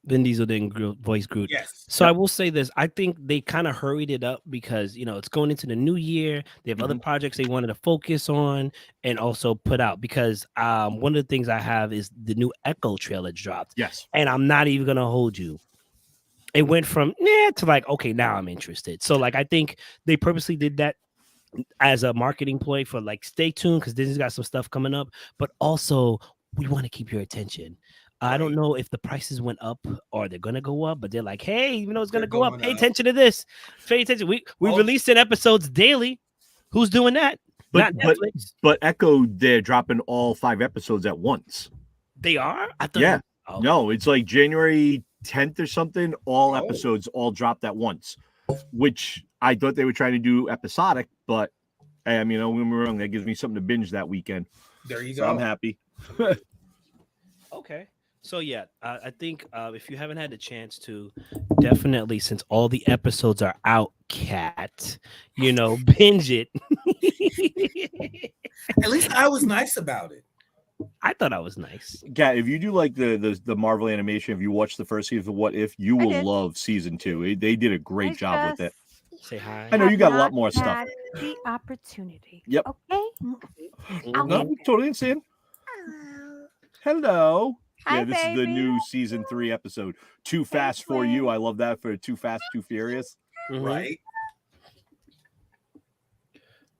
Speaker 1: Vin Diesel didn't voice Groot.
Speaker 4: Yes.
Speaker 1: So I will say this. I think they kind of hurried it up because, it's going into the new year. They have other projects they wanted to focus on and also put out, because one of the things I have is the new Echo trailer dropped.
Speaker 2: Yes.
Speaker 1: And I'm not even going to hold you. It went from to like, okay, now I'm interested. So like, I think they purposely did that as a marketing ploy for like, stay tuned because Disney's got some stuff coming up, but also we want to keep your attention. I don't know if the prices went up or they're gonna go up, but they're like, hey, even though it's gonna go up, pay attention to this. Pay attention. We releasing episodes daily. Who's doing that?
Speaker 2: But
Speaker 1: Not Netflix.
Speaker 2: But Echo, they're dropping all 5 episodes at once.
Speaker 1: They are? I thought
Speaker 2: No, it's like January 10th or something. All episodes all dropped at once, which I thought they were trying to do episodic, but hey, I mean, don't get me wrong, that gives me something to binge that weekend.
Speaker 4: There you
Speaker 2: So
Speaker 4: go.
Speaker 2: I'm happy.
Speaker 1: Okay. So yeah, I think if you haven't had the chance to, definitely, since all the episodes are out, Cat, binge it.
Speaker 4: At least I was nice about it.
Speaker 1: I thought I was nice.
Speaker 2: Cat, if you do like the Marvel animation, if you watch the first season of What If, you will love season 2. They did a great job with it.
Speaker 1: Say hi.
Speaker 2: I know you got a lot more stuff.
Speaker 3: The opportunity.
Speaker 2: Yep.
Speaker 3: Okay.
Speaker 2: No, totally insane. Hello.
Speaker 3: Hi,
Speaker 2: this is the new season 3 episode. Too Fast for You. I love that for Too Fast, Too Furious.
Speaker 4: Right.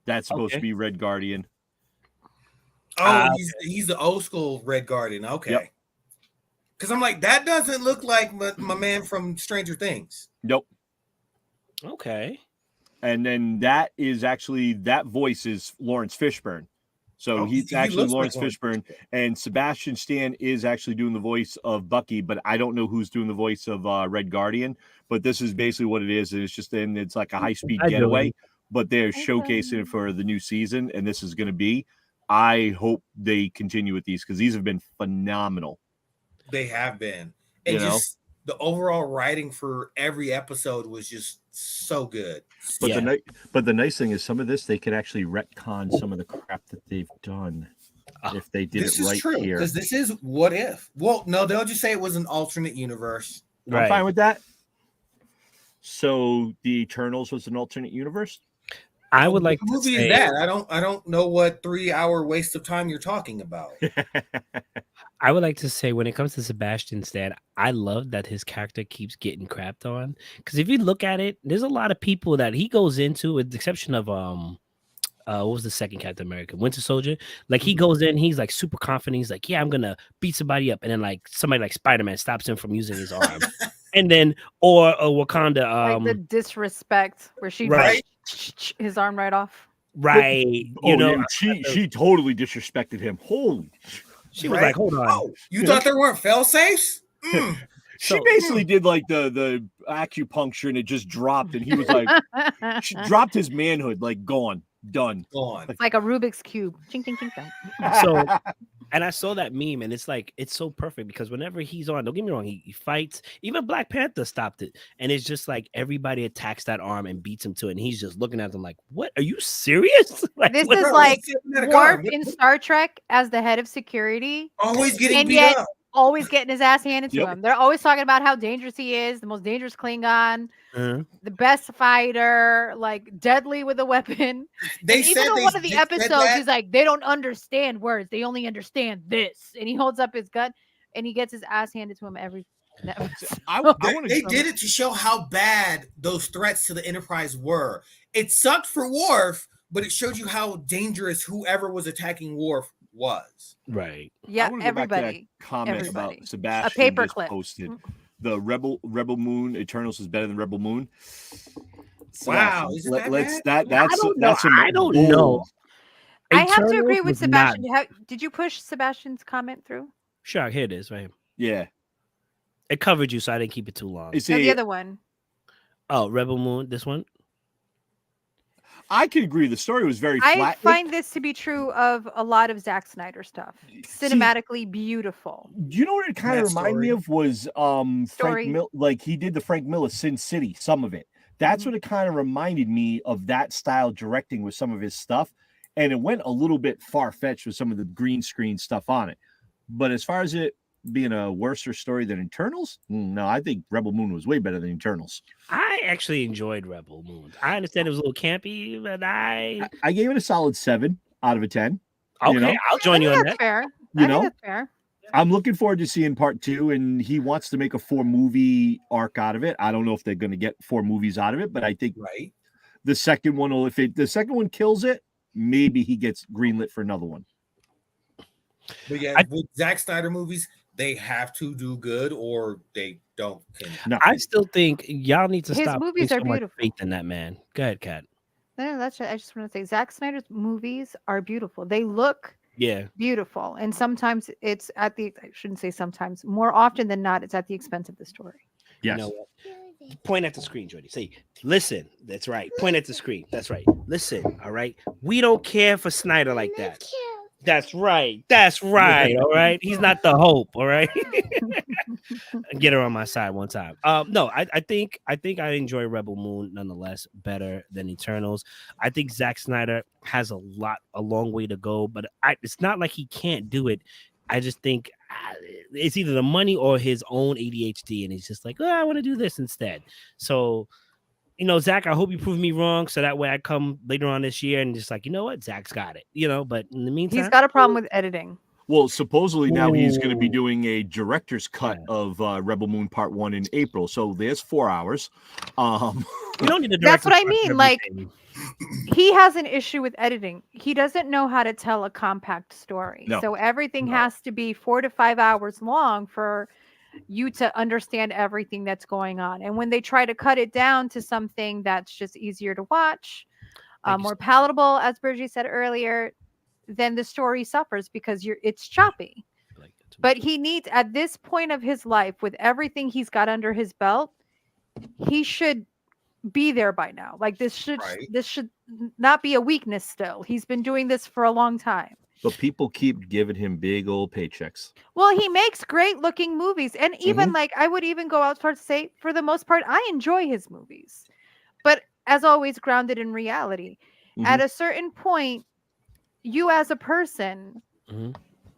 Speaker 2: That's supposed to be Red Guardian.
Speaker 4: Oh, he's the old school Red Guardian. Okay. Because I'm like, that doesn't look like my man from Stranger Things.
Speaker 2: Nope.
Speaker 1: Okay.
Speaker 2: And then that voice is Lawrence Fishburne. So he's actually Lawrence Fishburne, and Sebastian Stan is actually doing the voice of Bucky, but I don't know who's doing the voice of Red Guardian. But this is basically what it is. It's just it's like a high-speed getaway, but they're showcasing it for the new season, and this is going to be. I hope they continue with these because these have been phenomenal.
Speaker 4: They have been. And the overall writing for every episode was just so good.
Speaker 2: But the nice thing is some of this they could actually retcon some of the crap that they've done if they did it right
Speaker 4: true,
Speaker 2: here.
Speaker 4: Because this is What If. Well, no, they'll just say it was an alternate universe.
Speaker 2: Right. I'm fine with that. So the Eternals was an alternate universe.
Speaker 1: I would like
Speaker 4: to say that. I don't know what 3-hour waste of time you're talking about.
Speaker 1: I would like to say when it comes to Sebastian Stan, I love that his character keeps getting crapped on. Because if you look at it, there's a lot of people that he goes into, with the exception of what was the second Captain America? Winter Soldier. Like he goes in, he's like super confident. He's like, yeah, I'm gonna beat somebody up, and then like somebody like Spider-Man stops him from using his arm. And then or Wakanda,
Speaker 3: like the disrespect where she his arm right off.
Speaker 1: Right.
Speaker 2: She totally disrespected him. Holy.
Speaker 1: She was like, hold on.
Speaker 4: Oh, you thought there weren't fail safes?
Speaker 2: She basically did like the acupuncture and it just dropped. And he was like, she dropped his manhood, like gone, done.
Speaker 3: It's like a Rubik's Cube. Ching, ching, ching, ching.
Speaker 1: So, and I saw that meme and it's like, it's so perfect because whenever he's on, don't get me wrong, he fights. Even Black Panther stopped it. And it's just like everybody attacks that arm and beats him to it. And he's just looking at them like, what? Are you serious? Like,
Speaker 3: this is like Worf in Star Trek as the head of security.
Speaker 4: Always getting beat up.
Speaker 3: Always getting his ass handed to him. They're always talking about how dangerous he is, the most dangerous Klingon, the best fighter, like deadly with a weapon. Even in one of the episodes, he's like, they don't understand words. They only understand this. And he holds up his gun and he gets his ass handed to him every episode.
Speaker 4: They did it to show how bad those threats to the Enterprise were. It sucked for Worf, but it showed you how dangerous whoever was attacking Worf was.
Speaker 1: Right.
Speaker 3: Yeah, everybody.
Speaker 2: Comment about Sebastian
Speaker 3: a paperclip
Speaker 2: posted the Rebel Moon Eternals is better than Rebel Moon.
Speaker 4: Wow,
Speaker 1: I don't know.
Speaker 3: I have to agree with Sebastian. Did you push Sebastian's comment through?
Speaker 1: Sure, here it is, right here.
Speaker 2: Yeah,
Speaker 1: it covered you, so I didn't keep it too long.
Speaker 3: The other one.
Speaker 1: Oh, Rebel Moon, this one.
Speaker 2: I could agree. The story was very flat.
Speaker 3: I find this to be true of a lot of Zack Snyder stuff. Cinematically beautiful.
Speaker 2: Do you know what it kind of reminded me of was Frank like he did the Frank Miller Sin City, some of it. That's what it kind of reminded me of, that style directing with some of his stuff. And it went a little bit far-fetched with some of the green screen stuff on it. But as far as it being a worser story than Eternals, no, I think Rebel Moon was way better than Eternals.
Speaker 1: I actually enjoyed Rebel Moon. I understand it was a little campy, but I
Speaker 2: gave it a solid 7 out of 10.
Speaker 1: Okay, you know? I'll join you on that.
Speaker 3: Fair. That's fair.
Speaker 2: I'm looking forward to seeing part 2, and he wants to make a 4-movie arc out of it. I don't know if they're going to get 4 movies out of it, but I think the second one will. If the second one kills it, maybe he gets greenlit for another one.
Speaker 4: But yeah, with Zack Snyder movies, they have to do good or they don't.
Speaker 1: No, I still think y'all need to
Speaker 3: His
Speaker 1: stop.
Speaker 3: Movies are beautiful.
Speaker 1: Faith in that man. Go ahead, Kat.
Speaker 3: No, that's right. I just want to say Zack Snyder's movies are beautiful. They look beautiful, and sometimes it's at the. I shouldn't say sometimes. More often than not, it's at the expense of the story.
Speaker 2: Yes.
Speaker 1: You know what? Point at the screen, Jordy. Say, listen. That's right. Point at the screen. That's right. Listen. All right. We don't care for Snyder like that. That's right. That's right. All right. He's not the hope. All right. Get her on my side one time. No, I think I enjoy Rebel Moon nonetheless better than Eternals. I think Zack Snyder has a long way to go, but it's not like he can't do it. I just think it's either the money or his own ADHD, and he's just like, I want to do this instead. So, you know, Zach, I hope you prove me wrong, so that way I come later on this year and just like, you know what, Zach's got it, you know. But in the meantime,
Speaker 3: he's got a problem with editing.
Speaker 2: Well, supposedly now he's going to be doing a director's cut of Rebel Moon Part 1 in April, so there's 4 hours.
Speaker 1: You don't need a director's
Speaker 3: That's what I
Speaker 1: cut
Speaker 3: mean.
Speaker 1: for
Speaker 3: Like,
Speaker 1: everything.
Speaker 3: he has an issue with editing. He doesn't know how to tell a compact story.
Speaker 2: No.
Speaker 3: So everything has to be 4 to 5 hours long for you to understand everything that's going on. And when they try to cut it down to something that's just easier to watch, more palatable, as Bridgie said earlier, then the story suffers because it's choppy. But he needs, at this point of his life, with everything he's got under his belt, he should be there by now. Like this should not be a weakness still. He's been doing this for a long time.
Speaker 2: But people keep giving him big old paychecks.
Speaker 3: Well, he makes great looking movies. And even like, I would even go out far to say, for the most part, I enjoy his movies. But as always, grounded in reality. At a certain point, you as a person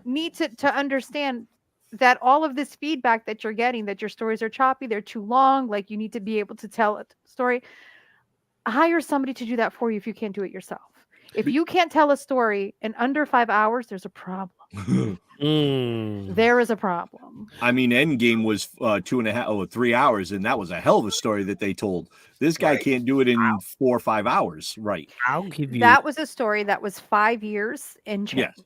Speaker 3: need to understand that all of this feedback that you're getting, that your stories are choppy, they're too long, like you need to be able to tell a story. Hire somebody to do that for you if you can't do it yourself. If you can't tell a story in under 5 hours, there's a problem. There is a problem.
Speaker 2: I mean, Endgame was 2.5 or 3 hours, and that was a hell of a story that they told. This guy can't do it in 4 or 5 hours. Right.
Speaker 1: I'll give you
Speaker 3: that was a story that was 5 years and change.
Speaker 2: Yes.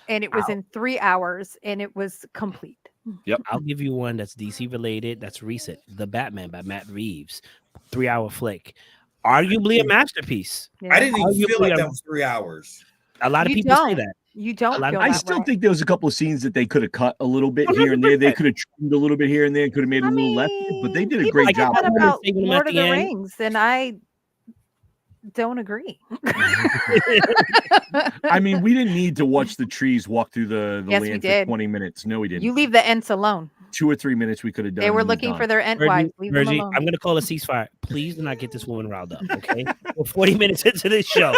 Speaker 3: And it was in 3 hours and it was complete.
Speaker 2: Yep.
Speaker 1: I'll give you one that's DC related. That's recent. The Batman by Matt Reeves. 3-hour flick. Arguably a masterpiece.
Speaker 3: Yeah.
Speaker 4: I didn't even feel like that was 3 hours.
Speaker 1: A lot of people say that.
Speaker 3: You don't.
Speaker 2: I still think there was a couple of scenes that they could have cut a little bit here and there. They could have trimmed a little bit here and there. Could have made a little less, but they did a great job.
Speaker 3: About Lord of the Rings, and I don't agree.
Speaker 2: I mean, we didn't need to watch the trees walk through the land for 20 minutes. No, we didn't.
Speaker 3: You leave the Ents alone.
Speaker 2: 2 or 3 minutes we could have done.
Speaker 3: They were looking for their Ent wives. Leave them alone.
Speaker 1: I'm going to call a ceasefire. Please do not get this woman riled up, okay? We're 40 minutes into this show.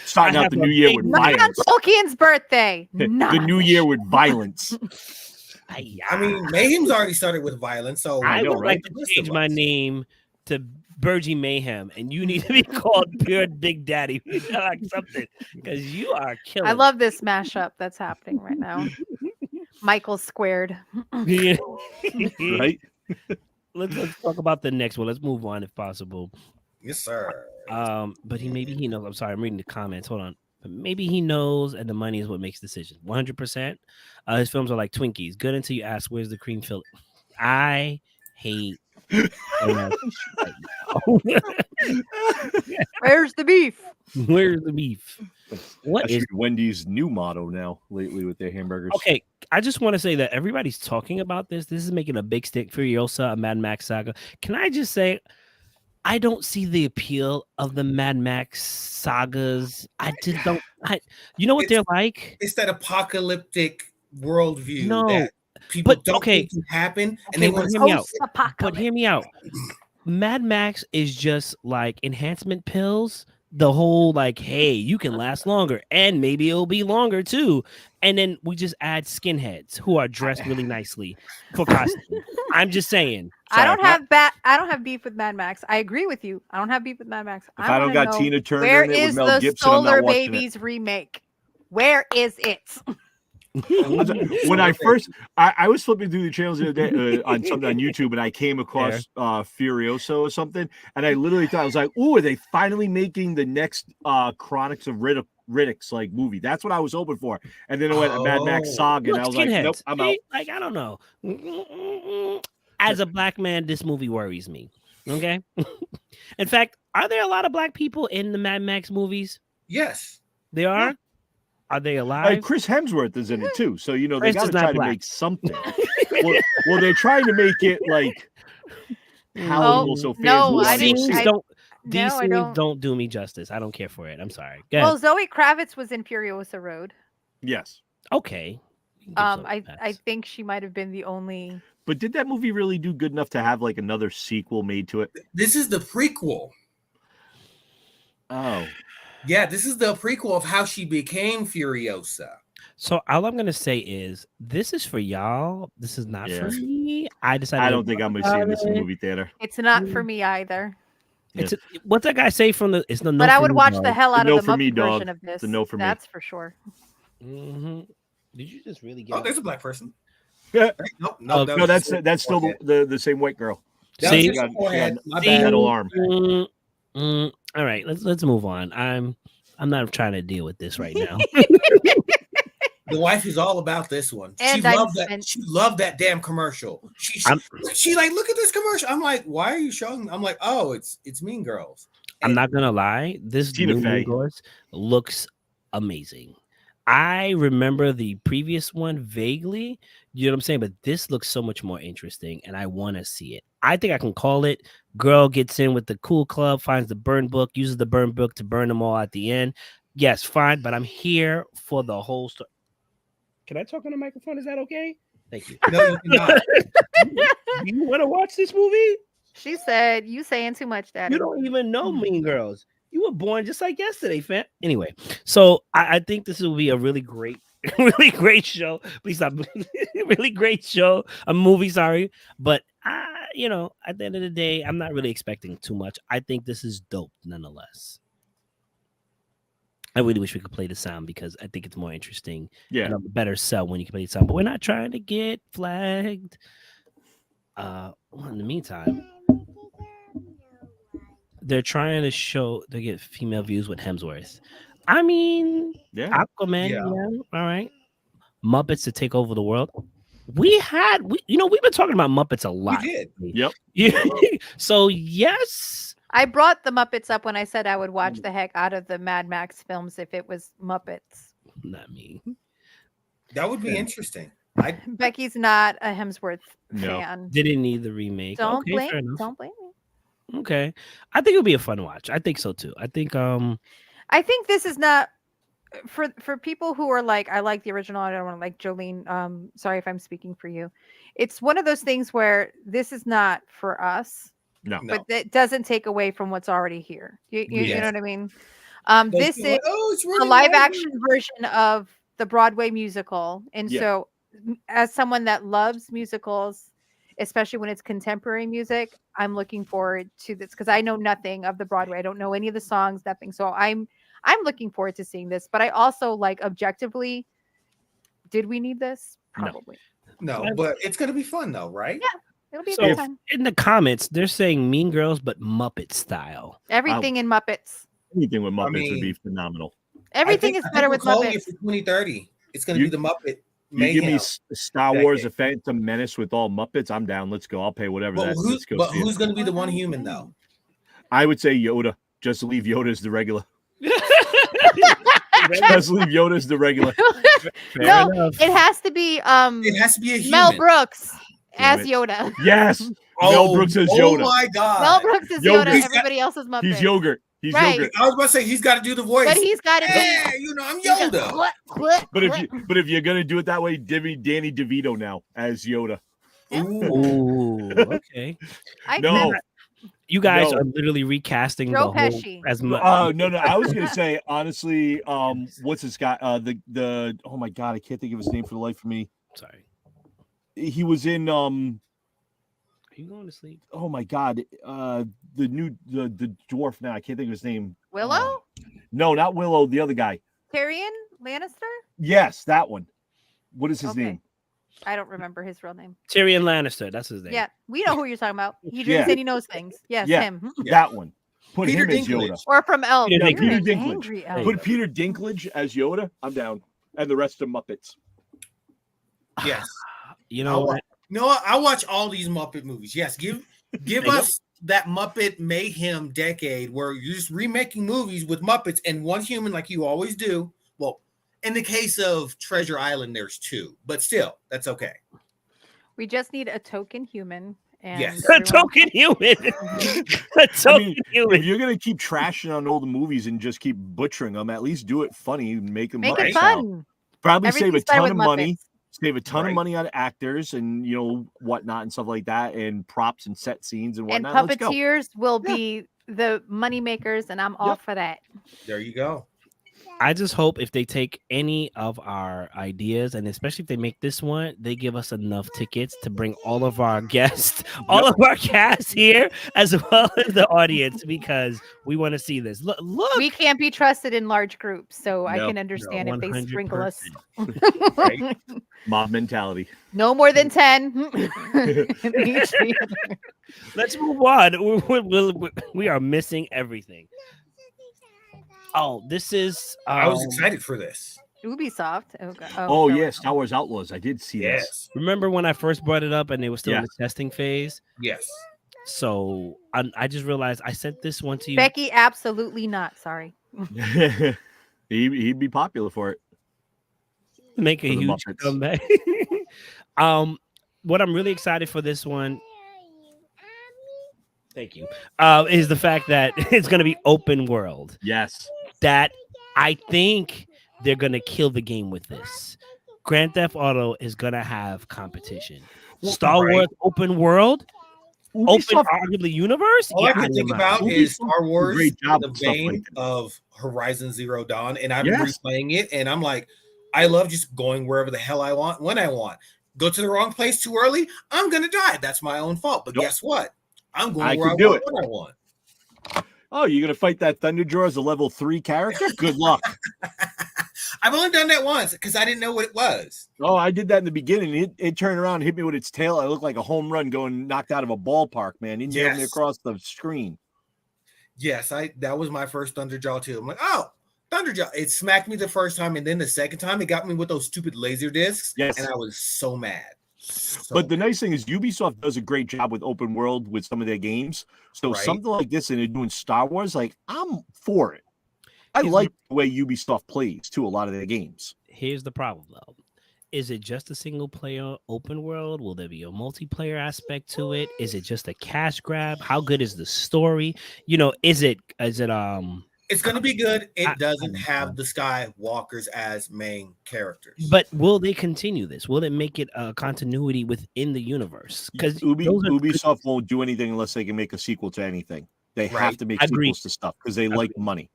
Speaker 2: Starting out the new year with violence.
Speaker 3: Not on Tolkien's birthday.
Speaker 2: The new year with violence.
Speaker 4: I mean, Mayhem's already started with violence, so
Speaker 1: I would like to change my name to Burgie Mayhem, and you need to be called Pure Big Daddy, like something, because you are killing.
Speaker 3: I love this mashup that's happening right now. Michael squared.
Speaker 2: Right.
Speaker 1: Let's talk about the next one. Let's move on if possible.
Speaker 4: Yes, sir.
Speaker 1: But maybe he knows. I'm sorry, I'm reading the comments. Hold on. But maybe he knows, and the money is what makes decisions. 100%. His films are like Twinkies. Good until you ask, "Where's the cream filling?" I hate.
Speaker 3: Where's the beef?
Speaker 1: Where's the beef?
Speaker 2: What is Wendy's new motto now lately with their hamburgers?
Speaker 1: Okay, I just want to say that everybody's talking about this. This is making a big stick Furiosa, a Mad Max saga. Can I just say, I don't see the appeal of the Mad Max sagas. I just don't. You know what they're like?
Speaker 4: It's that apocalyptic worldview that people
Speaker 1: but,
Speaker 4: don't think can happen, and they want to
Speaker 1: hear me out. But hear me out. Mad Max is just like enhancement pills. The whole like, hey, you can last longer, and maybe it'll be longer too. And then we just add skinheads who are dressed really nicely for costume. I'm just saying.
Speaker 3: Sorry, I don't have beef with Mad Max. I agree with you. I don't have beef with Mad Max.
Speaker 2: If I don't got Tina Turner
Speaker 3: where
Speaker 2: in it
Speaker 3: is
Speaker 2: with Mel
Speaker 3: the
Speaker 2: Gibson,
Speaker 3: Solar
Speaker 2: I'm not watching
Speaker 3: Babies remake? Where is it?
Speaker 2: When I first, I was flipping through the channels the other day on something on YouTube, and I came across Furioso or something, and I literally thought, I was like, "Ooh, are they finally making the next Chronicles of Riddick's like movie?" That's what I was hoping for, and then it went a Mad Max saga, and I was like, "Nope, I'm out."
Speaker 1: Like, I don't know. As a black man, this movie worries me. Okay. In fact, are there a lot of black people in the Mad Max movies?
Speaker 4: Yes,
Speaker 1: they are.
Speaker 4: Yeah.
Speaker 1: Are they alive?
Speaker 2: Chris Hemsworth is in it too, so you know they
Speaker 1: Chris
Speaker 2: got to try to make something. well, they're trying to make it like palatable, so fans
Speaker 1: don't do me justice. I don't care for it. I'm sorry.
Speaker 3: Well, Zoe Kravitz was in Furiosa Road.
Speaker 2: Yes.
Speaker 1: Okay.
Speaker 3: I think she might have been the only.
Speaker 2: But did that movie really do good enough to have like another sequel made to it?
Speaker 4: This is the prequel.
Speaker 2: Oh.
Speaker 4: Yeah, this is the prequel of how she became Furiosa.
Speaker 1: So all I'm gonna say is this is for y'all. This is not for me. I don't
Speaker 2: think I'm gonna see this in the movie theater.
Speaker 3: It's not for me either.
Speaker 1: What's that guy say from the? It's no.
Speaker 3: But I would watch the hell out of the Muppet version of this.
Speaker 2: It's a no for me.
Speaker 3: That's for sure.
Speaker 1: Mm-hmm. Did you just really get?
Speaker 4: Oh, there's a black person.
Speaker 2: Yeah. No, that's still the same white girl.
Speaker 1: See,
Speaker 2: she had metal arm.
Speaker 1: All right, let's move on. I'm not trying to deal with this right now.
Speaker 4: The wife is all about this one.
Speaker 3: And
Speaker 4: she loved that damn commercial. She like, look at this commercial. I'm like, why are you showing me? I'm like, oh, it's Mean Girls.
Speaker 1: I'm not gonna lie, this new Mean Girls looks amazing. I remember the previous one vaguely, you know what I'm saying? But this looks so much more interesting, and I want to see it. I think I can call it. Girl gets in with the cool club, finds the burn book, uses the burn book to burn them all at the end. Yes, fine, but I'm here for the whole story. Can I talk on the microphone? Is that okay? Thank you.
Speaker 4: No, you cannot.
Speaker 1: You want to watch this movie?
Speaker 3: She said, "You saying too much, Daddy."
Speaker 1: You don't even know Mean Girls. You were born just like yesterday, fam. Anyway, so I think this will be a really great show. Please stop. Really great show. A movie, sorry. But, at the end of the day, I'm not really expecting too much. I think this is dope nonetheless. I really wish we could play the sound because I think it's more interesting.
Speaker 2: Yeah.
Speaker 1: And better sell when you can play the sound. But we're not trying to get flagged. In the meantime, they're trying to show they get female views with Hemsworth. I mean, Aquaman, yeah. All right. Muppets to take over the world. We've been talking about Muppets a lot.
Speaker 4: We did.
Speaker 2: Yep.
Speaker 1: Yeah. So yes.
Speaker 3: I brought the Muppets up when I said I would watch the heck out of the Mad Max films if it was Muppets.
Speaker 1: Not me.
Speaker 4: That would be interesting.
Speaker 3: Becky's not a Hemsworth fan.
Speaker 1: Didn't need the remake.
Speaker 3: Don't blame me.
Speaker 1: Okay. I think it'll be a fun watch. I think so too. I think
Speaker 3: this is not for people who are like, I like the original. I don't want to like Jolene. Sorry if I'm speaking for you. It's one of those things where this is not for us.
Speaker 2: No.
Speaker 3: But it doesn't take away from what's already here. You know what I mean? This is a live action version of the Broadway musical. And so as someone that loves musicals, especially when it's contemporary music, I'm looking forward to this because I know nothing of the Broadway. I don't know any of the songs, nothing. So I'm looking forward to seeing this. But I also like objectively, did we need this? Probably.
Speaker 4: No, but it's gonna be fun though, right?
Speaker 3: Yeah. It'll be a good time.
Speaker 1: In the comments, they're saying Mean Girls, but Muppet style.
Speaker 3: Everything in Muppets.
Speaker 2: Anything with Muppets would be phenomenal.
Speaker 3: Everything is better with Muppets.
Speaker 4: For 2030, it's going to be the Muppet.
Speaker 2: You give me Star Wars: A Phantom Menace with all Muppets, I'm down. Let's go. I'll pay whatever that is.
Speaker 4: But who's going to be the one human though?
Speaker 2: I would say Yoda. Just leave Yoda as the regular. Just leave Yoda as the regular.
Speaker 3: No, it has to be. It
Speaker 4: has to be a human.
Speaker 3: Mel Brooks as Yoda.
Speaker 2: Yes, Mel Brooks is Yoda.
Speaker 4: Oh my God.
Speaker 3: Mel Brooks is Yoda. Everybody else is Muppet.
Speaker 2: He's yogurt. He's yogurt.
Speaker 4: I was about to say he's got to do the voice.
Speaker 3: But he's got to
Speaker 4: I'm Yoda.
Speaker 2: But if you're gonna do it that way, Danny DeVito now as Yoda.
Speaker 1: Ooh, okay. You guys are literally recasting
Speaker 3: Joe
Speaker 1: the whole
Speaker 3: Pesci.
Speaker 1: as much.
Speaker 2: No. I was gonna say honestly, what's this guy? The oh my God, I can't think of his name for the life of me.
Speaker 1: Sorry.
Speaker 2: He was in
Speaker 1: Are you going to sleep?
Speaker 2: oh my God, the dwarf now. I can't think of his name.
Speaker 3: Willow?
Speaker 2: No, not Willow. The other guy.
Speaker 3: Tyrion Lannister?
Speaker 2: Yes, that one. What is his name?
Speaker 3: I don't remember his real name.
Speaker 1: Tyrion Lannister. That's his name.
Speaker 3: Yeah, we know who you're talking about. He drinks and he knows things. Yes, him.
Speaker 2: That one. Put
Speaker 4: Peter
Speaker 2: him as
Speaker 4: Dinklage.
Speaker 2: Yoda.
Speaker 3: Or from Elf.
Speaker 1: Peter
Speaker 3: You're
Speaker 2: Dinklage.
Speaker 3: an angry elf.
Speaker 2: Put Peter Dinklage as Yoda. I'm down. And the rest are Muppets.
Speaker 4: Yes.
Speaker 1: You know what?
Speaker 4: I watch all these Muppet movies. Yes, give us that Muppet Mayhem decade where you're just remaking movies with Muppets and one human like you always do. Well, in the case of Treasure Island, there's two, but still, that's okay.
Speaker 3: We just need a token human. And
Speaker 4: yes,
Speaker 1: a token human.
Speaker 2: If you're gonna keep trashing on old movies and just keep butchering them, at least do it funny and make them
Speaker 3: it fun.
Speaker 2: Probably save a ton of money.
Speaker 3: Muppets.
Speaker 2: Save a ton of money on actors and whatnot and stuff like that, and props and set scenes and whatnot.
Speaker 3: And puppeteers will be the money makers, and I'm all for that.
Speaker 4: There you go.
Speaker 1: I just hope if they take any of our ideas, and especially if they make this one, they give us enough tickets to bring all of our guests, all of our cast here, as well as the audience, because we want to see this. Look,
Speaker 3: we can't be trusted in large groups, so I can understand if they sprinkle us.
Speaker 2: Right? Mob mentality.
Speaker 3: No more than 10.
Speaker 1: Let's move on. We are missing everything. Oh, this is.
Speaker 4: I was excited for this.
Speaker 3: Ubisoft.
Speaker 2: Oh yeah, Star Wars Outlaws. I did see this.
Speaker 1: Remember when I first brought it up and they were still in the testing phase?
Speaker 4: Yes.
Speaker 1: So I just realized I sent this one to you.
Speaker 3: Becky, absolutely not. Sorry.
Speaker 2: He'd be popular for it.
Speaker 1: Make a huge comeback. What I'm really excited for this one. Thank you. Is the fact that it's going to be open world.
Speaker 2: Yes.
Speaker 1: That I think they're going to kill the game with this. Grand Theft Auto is going to have competition. Star Wars open world, open arguably universe.
Speaker 4: All I can think about is Star Wars in the vein of Horizon Zero Dawn, and I'm replaying it, and I'm like, I love just going wherever the hell I want, when I want. Go to the wrong place too early, I'm going to die. That's my own fault. But guess what? I'm going where I want when I want.
Speaker 2: Oh, you're going to fight that Thunderjaw as a level 3 character? Good luck.
Speaker 4: I've only done that once because I didn't know what it was.
Speaker 2: Oh, I did that in the beginning. It turned around and hit me with its tail. I looked like a home run going knocked out of a ballpark, man. It nailed me across the screen.
Speaker 4: Yes, that was my first Thunderjaw too. I'm like, oh, Thunderjaw. It smacked me the first time, and then the second time it got me with those stupid laser discs. Yes. And I was so mad.
Speaker 2: But the nice thing is Ubisoft does a great job with open world with some of their games. So something like this, and they're doing Star Wars, like I'm for it. I like the way Ubisoft plays too, a lot of their games.
Speaker 1: Here's the problem though. Is it just a single player open world? Will there be a multiplayer aspect to it? Is it just a cash grab? How good is the story? Is it
Speaker 4: it's going to be good. It doesn't have the Skywalkers as main characters.
Speaker 1: But will they continue this? Will it make it a continuity within the universe? Because
Speaker 2: Ubisoft won't do anything unless they can make a sequel to anything. They have to make sequels to stuff because they like money.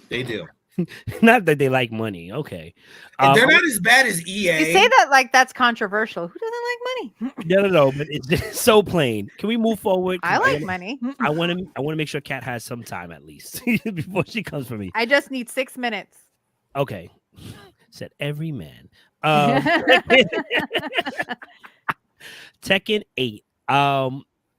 Speaker 4: They do.
Speaker 1: Not that they like money. Okay.
Speaker 4: They're not as bad as EA.
Speaker 3: You say that like that's controversial. Who doesn't like
Speaker 1: money? No, but it's just so plain. Can we move forward?
Speaker 3: I like money.
Speaker 1: I want to make sure Kat has some time at least before she comes for me.
Speaker 3: I just need 6 minutes.
Speaker 1: Okay. Said every man. Tekken 8.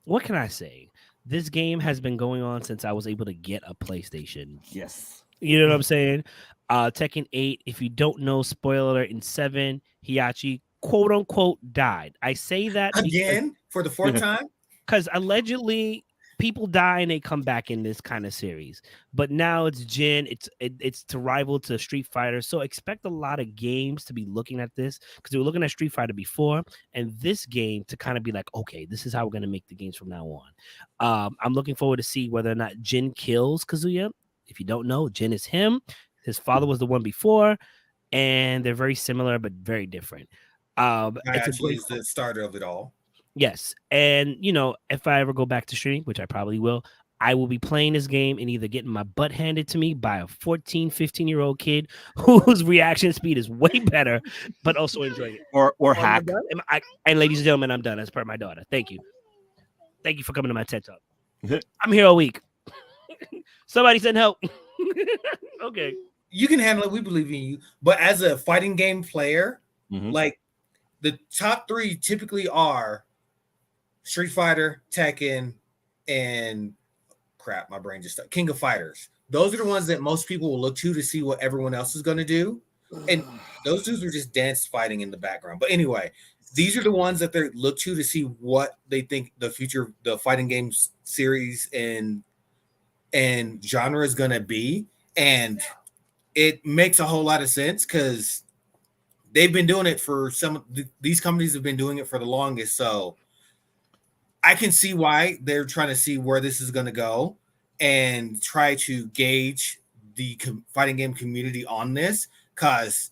Speaker 1: What can I say? This game has been going on since I was able to get a PlayStation.
Speaker 2: Yes.
Speaker 1: You know what I'm saying? Tekken 8, if you don't know, spoiler alert, in 7, Heihachi, quote unquote, died. I say that
Speaker 4: again for the fourth time?
Speaker 1: Because allegedly people die and they come back in this kind of series, but now it's Jin. It's to rival to Street Fighter, so expect a lot of games to be looking at this because they were looking at Street Fighter before, and this game to kind of be like, okay, this is how we're gonna make the games from now on. I'm looking forward to see whether or not Jin kills Kazuya. If you don't know, Jin is him. His father was the one before, and they're very similar but very different.
Speaker 4: It's the starter of it all.
Speaker 1: Yes. And, if I ever go back to stream, which I probably will, I will be playing this game and either getting my butt handed to me by a 14, 15-year-old kid whose reaction speed is way better, but also enjoying it.
Speaker 2: Or hack.
Speaker 1: And ladies and gentlemen, I'm done as per my daughter. Thank you. Thank you for coming to my TED Talk. I'm here all week. Somebody send help. Okay.
Speaker 4: You can handle it. We believe in you. But as a fighting game player, like the top 3 typically are Street Fighter, Tekken, and crap, my brain just King of Fighters. Those are the ones that most people will look to see what everyone else is going to do. And those dudes are just dance fighting in the background. But anyway, these are the ones that they look to see what they think the future, the fighting games series and genre is going to be. And it makes a whole lot of sense because they've been doing it for these companies have been doing it for the longest. So I can see why they're trying to see where this is going to go and try to gauge the fighting game community on this. Because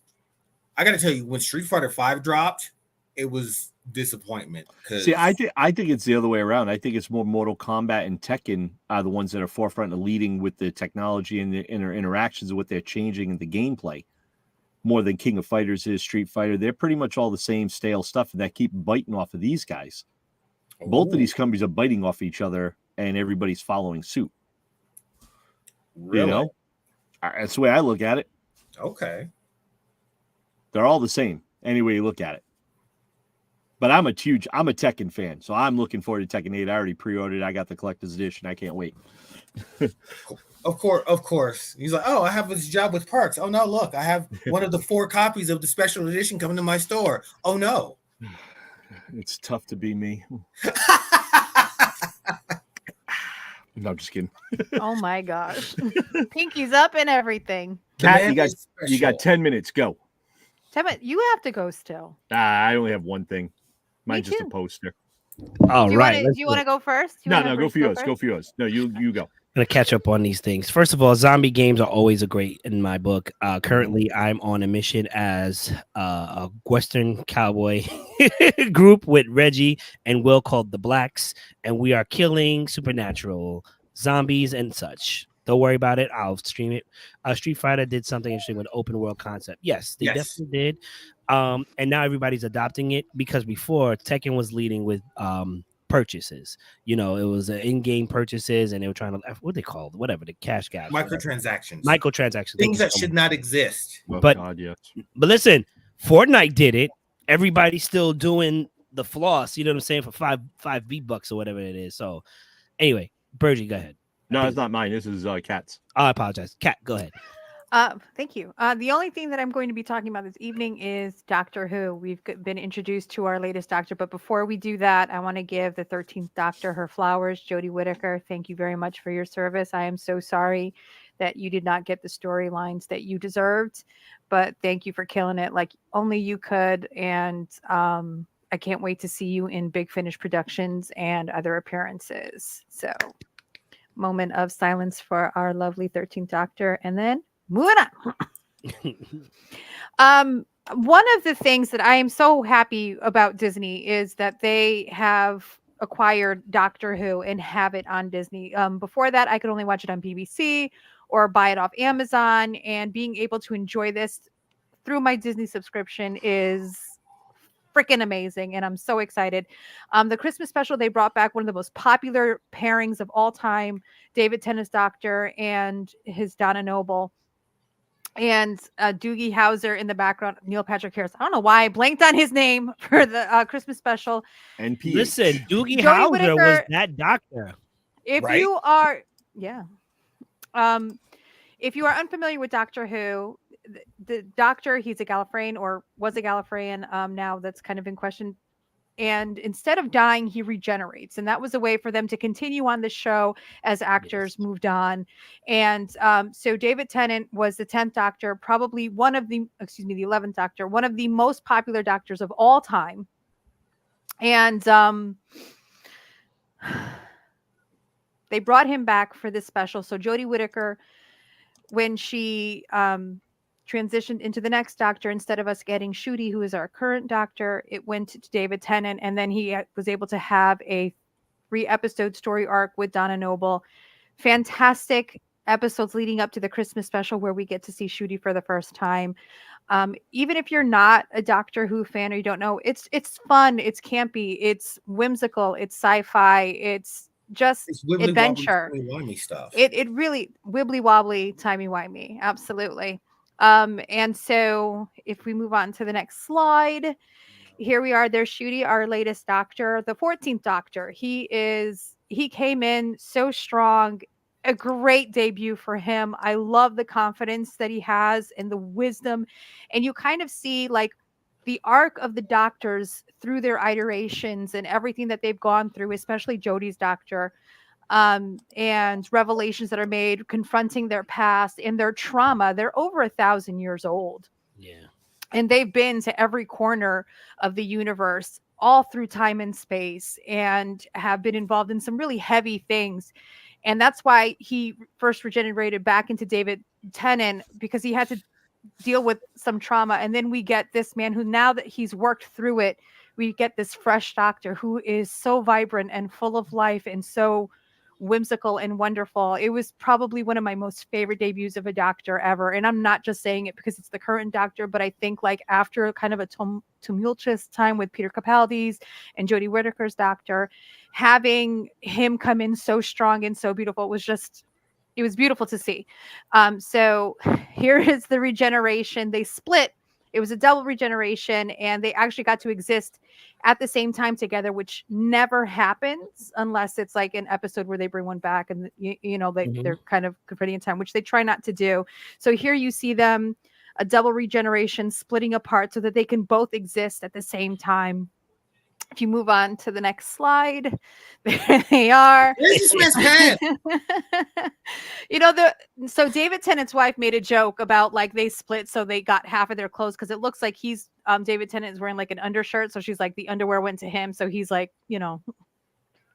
Speaker 4: I got to tell you, when Street Fighter V dropped, it was disappointment.
Speaker 2: See, I think it's the other way around. I think it's more Mortal Kombat and Tekken are the ones that are forefront and leading with the technology and the interactions and what they're changing in the gameplay. More than King of Fighters is Street Fighter. They're pretty much all the same stale stuff that keep biting off of these guys. Both of these companies are biting off each other, and everybody's following suit.
Speaker 4: Really?
Speaker 2: That's the way I look at it.
Speaker 4: Okay.
Speaker 2: They're all the same, any way you look at it. But I'm a Tekken fan, so I'm looking forward to Tekken 8. I already pre-ordered. I got the collector's edition. I can't wait.
Speaker 4: Of course. He's like, oh, I have this job with Parks. Oh, no, look, I have one of the 4 copies of the special edition coming to my store. Oh, no.
Speaker 2: It's tough to be me. No, I'm just kidding.
Speaker 3: Oh my gosh. Pinky's up and everything.
Speaker 2: Kat, you got 10 minutes. Go.
Speaker 3: 10 minutes. You have to go still.
Speaker 2: I only have one thing. Mine's just a poster.
Speaker 1: All right.
Speaker 3: Do you want to go first?
Speaker 2: No, go for yours. Go for yours. No, you go.
Speaker 1: I'm going to catch up on these things. First of all, zombie games are always a great in my book. Currently, I'm on a mission as a Western cowboy group with Reggie and Will called the Blacks, and we are killing supernatural zombies and such. Don't worry about it. I'll stream it. Street Fighter did something interesting with open world concept. Yes, they definitely did. And now everybody's adopting it because before Tekken was leading with purchases. It was in-game purchases, and they were trying to what they called whatever the cash guys. Microtransactions.
Speaker 4: Things that should not exist.
Speaker 1: But listen, Fortnite did it. Everybody's still doing the floss. You know what I'm saying, for five V-bucks or whatever it is. So anyway, Bergie, go ahead.
Speaker 2: No, it's not mine. This is Kat's.
Speaker 1: I apologize. Kat, go ahead.
Speaker 3: Thank you. The only thing that I'm going to be talking about this evening is Doctor Who. We've been introduced to our latest Doctor, but before we do that, I want to give the 13th Doctor her flowers. Jodie Whittaker, thank you very much for your service. I am so sorry that you did not get the storylines that you deserved, but thank you for killing it like only you could. And I can't wait to see you in Big Finish Productions and other appearances. So, moment of silence for our lovely 13th Doctor, and then moving on. One of the things that I am so happy about Disney is that they have acquired Doctor Who and have it on Disney. Before that, I could only watch it on BBC or buy it off Amazon, and being able to enjoy this through my Disney subscription is freaking amazing, and I'm so excited. The Christmas special, they brought back one of the most popular pairings of all time, David Tennant's Doctor and his Donna Noble. And Doogie Howser in the background, Neil Patrick Harris. I don't know why I blanked on his name for the Christmas special.
Speaker 2: And
Speaker 1: listen, Doogie Howser was that doctor.
Speaker 3: If you are, if you are unfamiliar with Doctor Who, the Doctor, he's a Gallifreyan or was a Gallifreyan. Now that's kind of in question. and instead of dying, he regenerates. And that was a way for them to continue on the show as actors moved on. And so David Tennant was the 10th Doctor, probably the 11th Doctor, one of the most popular doctors of all time. And they brought him back for this special. So Jodie Whittaker, when she transitioned into the next Doctor, instead of us getting Shooty, who is our current Doctor, it went to David Tennant, and then he was able to have a 3-episode story arc with Donna Noble. Fantastic episodes leading up to the Christmas special where we get to see Shooty for the first time. Even if you're not a Doctor Who fan or you don't know, it's fun, it's campy, it's whimsical, it's sci-fi, it's just adventure.
Speaker 4: Timey-wimey stuff.
Speaker 3: It really wibbly wobbly, timey-wimey. Absolutely. And so if we move on to the next slide, here we are. There's Shooty, our latest Doctor, the 14th Doctor. He came in so strong, a great debut for him. I love the confidence that he has and the wisdom. And you kind of see like the arc of the Doctors through their iterations and everything that they've gone through, especially Jodie's Doctor. And revelations that are made, confronting their past and their trauma. They're over 1,000 years old.
Speaker 1: Yeah.
Speaker 3: And they've been to every corner of the universe, all through time and space, and have been involved in some really heavy things. And that's why he first regenerated back into David Tennant, because he had to deal with some trauma. And then we get this man who, now that he's worked through it, we get this fresh Doctor who is so vibrant and full of life and so whimsical and wonderful. It was probably one of my most favorite debuts of a Doctor ever. And I'm not just saying it because it's the current Doctor, but I think like after kind of a tumultuous time with Peter Capaldi's and Jodie Whittaker's Doctor, having him come in so strong and so beautiful it was beautiful to see. So here is the regeneration. They split. It was a double regeneration, and they actually got to exist at the same time together, which never happens unless it's like an episode where they bring one back and they're kind of confronting in time, which they try not to do. So here you see them, a double regeneration, splitting apart so that they can both exist at the same time. If you move on to the next slide, there they are. So David Tennant's wife made a joke about like they split, so they got half of their clothes, because it looks like David Tennant is wearing like an undershirt, so she's like the underwear went to him, so he's like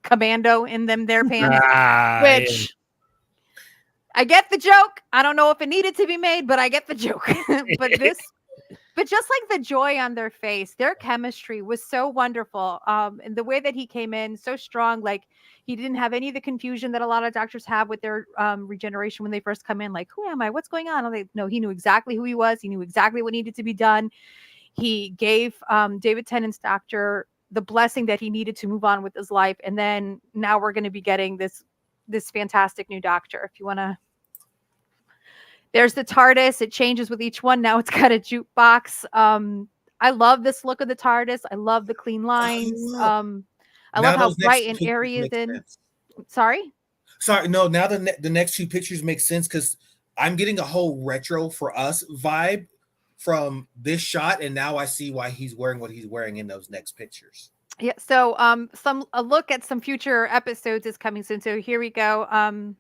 Speaker 3: commando in their pants, which I get the joke. I don't know if it needed to be made, but I get the joke. But just like the joy on their face, their chemistry was so wonderful. And the way that he came in so strong, like he didn't have any of the confusion that a lot of doctors have with their regeneration when they first come in. Like, who am I? What's going on? No, he knew exactly who he was. He knew exactly what needed to be done. He gave David Tennant's Doctor the blessing that he needed to move on with his life. And then now we're going to be getting this fantastic new Doctor. If you want to. There's the TARDIS. It changes with each one. Now it's got a jukebox. I love this look of the TARDIS. I love the clean lines. I love how bright and airy it is. Sorry,
Speaker 4: no, now the next 2 pictures make sense, because I'm getting a whole retro for us vibe from this shot, and now I see why he's wearing what he's wearing in those next pictures.
Speaker 3: Yeah, so a look at some future episodes is coming soon. So here we go.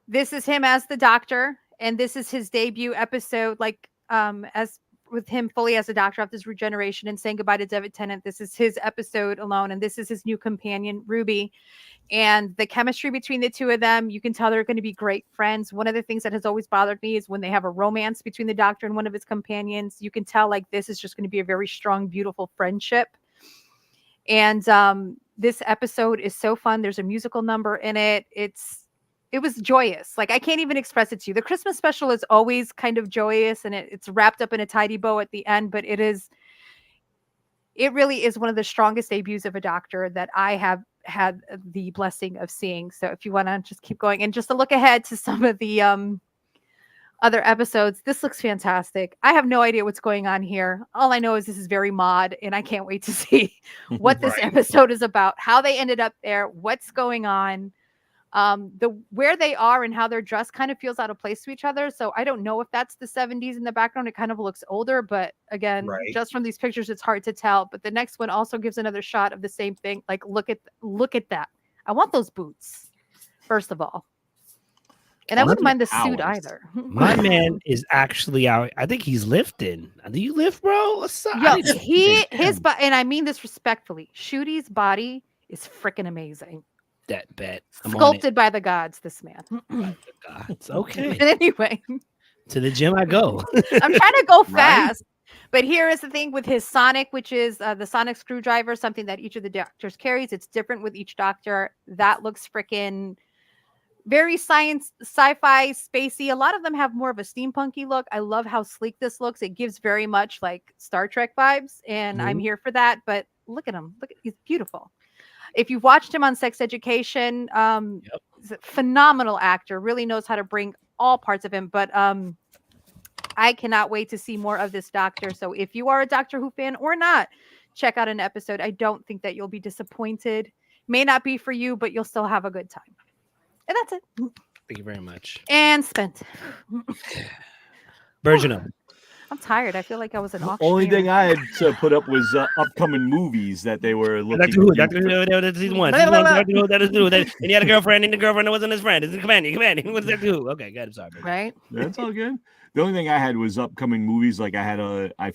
Speaker 3: This is him as the Doctor. And this is his debut episode, like as with him fully as a Doctor after his regeneration and saying goodbye to David Tennant. This is his episode alone, and this is his new companion, Ruby. And the chemistry between the two of them, you can tell they're going to be great friends. One of the things that has always bothered me is when they have a romance between the Doctor and one of his companions. You can tell like this is just going to be a very strong, beautiful friendship. And this episode is so fun. There's a musical number in it. It was joyous. Like I can't even express it to you. The Christmas special is always kind of joyous, and it's wrapped up in a tidy bow at the end, but it really is one of the strongest debuts of a Doctor that I have had the blessing of seeing. So if you want to just keep going and just to look ahead to some of the other episodes, this looks fantastic. I have no idea what's going on here. All I know is this is very mod, and I can't wait to see what this episode is about, how they ended up there, what's going on. where they are and how they're dressed kind of feels out of place to each other. So I don't know if that's the 70s in the background. It kind of looks older, but again, just from these pictures, it's hard to tell. But the next one also gives another shot of the same thing. Like, look at that. I want those boots, first of all. And I wouldn't mind the suit either.
Speaker 1: My man is actually out. I think he's lifting. Do you lift, bro?
Speaker 3: His body, and I mean this respectfully, Shooty's body is freaking amazing.
Speaker 1: That bet.
Speaker 3: Sculpted by the gods, this man.
Speaker 1: By the gods. Okay.
Speaker 3: But anyway.
Speaker 1: To the gym I go.
Speaker 3: I'm trying to go fast. But here is the thing with his Sonic, which is the Sonic screwdriver, something that each of the doctors carries. It's different with each doctor. That looks freaking very sci-fi, spacey. A lot of them have more of a steampunky look. I love how sleek this looks. It gives very much like Star Trek vibes, and I'm here for that. But look at him. He's beautiful. If you've watched him on Sex Education, he's a phenomenal actor. Really knows how to bring all parts of him. But I cannot wait to see more of this doctor. So if you are a Doctor Who fan or not, check out an episode. I don't think that you'll be disappointed. May not be for you, but you'll still have a good time. And that's it.
Speaker 1: Thank you very much.
Speaker 3: And spent.
Speaker 1: Virgin.
Speaker 3: I'm tired. I feel like I was an auctioneer.
Speaker 2: Only thing I had to put up was upcoming movies that they were looking
Speaker 1: Doctor Who, that's season one. And he had a girlfriend, and the girlfriend wasn't his friend. It's a companion. What's Doctor Who? Okay, good. I'm sorry.
Speaker 3: Right?
Speaker 2: That's all good. The only thing I had was upcoming movies. Like I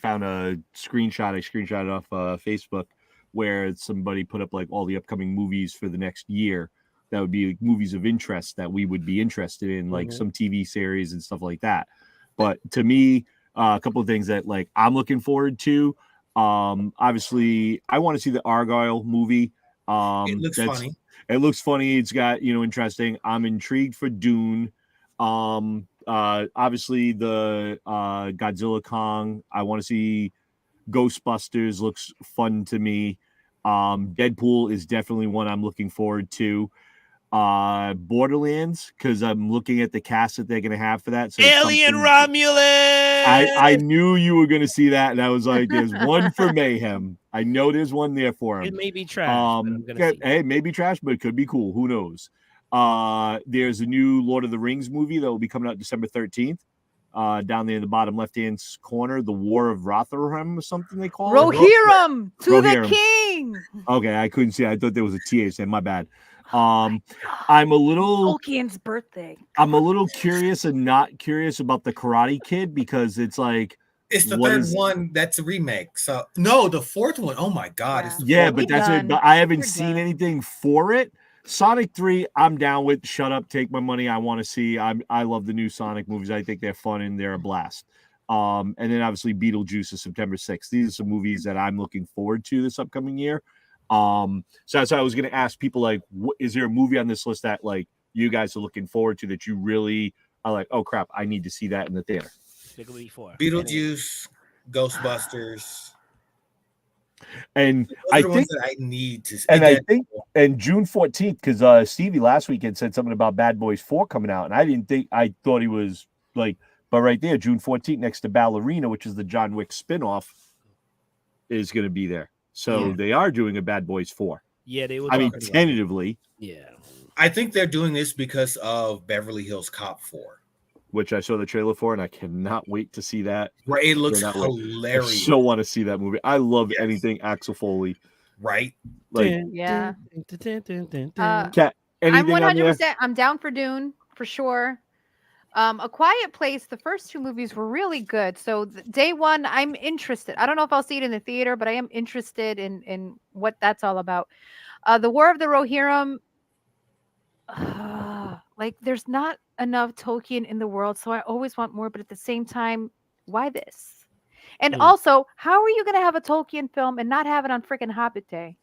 Speaker 2: found a screenshot. I screenshot it off Facebook where somebody put up like all the upcoming movies for the next year. That would be like, movies of interest that we would be interested in, like some TV series and stuff like that. But to me, a couple of things that like I'm looking forward to. Obviously, I want to see the Argyle movie.
Speaker 4: It looks funny.
Speaker 2: It looks funny. It's got interesting. I'm intrigued for Dune. Obviously the Godzilla Kong. I want to see Ghostbusters. Looks fun to me. Deadpool is definitely one I'm looking forward to. Borderlands, because I'm looking at the cast that they're gonna have for that. So
Speaker 1: Alien Romulus.
Speaker 2: I knew you were gonna see that, and I was like, "There's one for Mayhem." I know there's one there for him.
Speaker 1: It may be trash.
Speaker 2: Hey, maybe trash, but it could be cool. Who knows? There's a new Lord of the Rings movie that will be coming out December 13th. Down there in the bottom left-hand corner, the War of Rotherham or something they call it.
Speaker 3: Rohirrim to the king.
Speaker 2: Okay, I couldn't see. I thought there was a TH there. My bad. I'm a little
Speaker 3: Tolkien's birthday.
Speaker 2: I'm a little curious and not curious about the Karate Kid because it's like
Speaker 4: it's the third one that's a remake. So no, the fourth one. Oh my god!
Speaker 2: But that's it. But I haven't seen anything for it. Sonic 3, I'm down with. Shut up, take my money. I want to see. I love the new Sonic movies. I think they're fun and they're a blast. And then obviously Beetlejuice is September 6th. These are some movies that I'm looking forward to this upcoming year. So that's why I was going to ask people, like, is there a movie on this list that, like, you guys are looking forward to that you really are like, oh, crap, I need to see that in the theater?
Speaker 4: Beetlejuice, Ghostbusters.
Speaker 2: And
Speaker 4: those
Speaker 2: I
Speaker 4: are
Speaker 2: think
Speaker 4: ones that I need to see.
Speaker 2: And I think and June 14th, because Stevie last week had said something about Bad Boys 4 coming out, and I thought he was like, but right there, June 14th, next to Ballerina, which is the John Wick spinoff, is going to be there. So they are doing a Bad Boys 4.
Speaker 1: Yeah, they were.
Speaker 2: I mean, tentatively.
Speaker 1: Yeah.
Speaker 4: I think they're doing this because of Beverly Hills Cop 4.
Speaker 2: Which I saw the trailer for, and I cannot wait to see that.
Speaker 4: Right, it looks hilarious.
Speaker 2: I so want to see that movie. I love anything Axel Foley.
Speaker 4: Right?
Speaker 2: Like,
Speaker 3: yeah.
Speaker 2: Kat,
Speaker 3: I'm 100%. I'm down for Dune for sure. A Quiet Place. The first two movies were really good. So day one, I'm interested. I don't know if I'll see it in the theater, but I am interested in what that's all about. The War of the Rohirrim. Like, there's not enough Tolkien in the world, so I always want more. But at the same time, why this? And also, how are you going to have a Tolkien film and not have it on freaking Hobbit Day?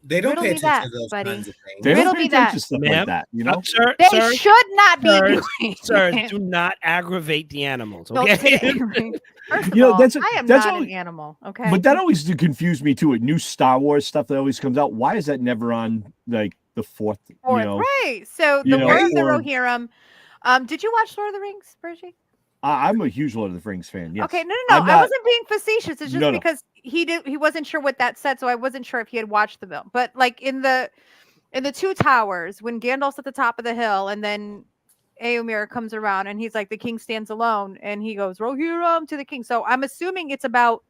Speaker 4: They don't pay attention to those kinds of things.
Speaker 2: They don't pay attention to stuff like that, you know?
Speaker 3: They should not be doing.
Speaker 1: Sir, do not aggravate the animals, okay?
Speaker 3: First of all, I am not an animal, okay?
Speaker 2: But that always confused me, too. With new Star Wars stuff that always comes out, why is that never on, like, the fourth,
Speaker 3: right. So the War of the Rohirrim. Did you watch Lord of the Rings, Virgie?
Speaker 2: I'm a huge Lord of the Rings fan. Yes.
Speaker 3: Okay, no. I wasn't being facetious. It's just because he wasn't sure what that said, so I wasn't sure if he had watched the film. But like in the in the Two Towers when Gandalf's at the top of the hill, and then Éomer comes around and he's like, the king stands alone, and he goes Rohirrim to the king. So I'm assuming it's about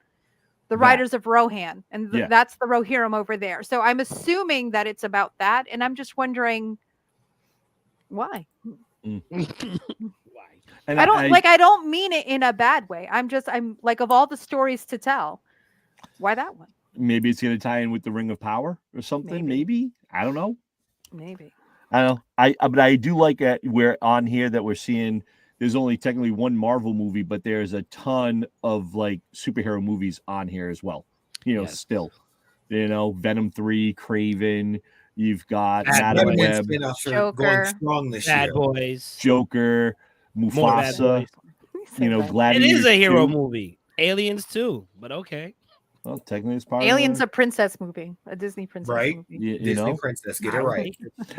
Speaker 3: the Riders of Rohan, and that's the Rohirrim over there. So I'm assuming that it's about that, and I'm just wondering why.
Speaker 1: Why?
Speaker 3: And I don't mean it in a bad way. I'm like, of all the stories to tell, why that one?
Speaker 2: Maybe it's going to tie in with the Ring of Power or something. Maybe. I don't know.
Speaker 3: Maybe.
Speaker 2: I don't know. But I do like that we're on here that we're seeing. There's only technically one Marvel movie, but there's a ton of like superhero movies on here as well. Still, Venom 3, Kraven. You've got Madam Web,
Speaker 3: Joker,
Speaker 4: going strong this
Speaker 1: Bad
Speaker 4: year.
Speaker 1: Boys,
Speaker 2: Joker, Mufasa. Gladiator.
Speaker 1: It is a hero movie. Aliens too, but okay.
Speaker 2: Well, technically, it's part
Speaker 3: Aliens, a princess movie, a Disney princess movie.
Speaker 4: Disney princess, get it right.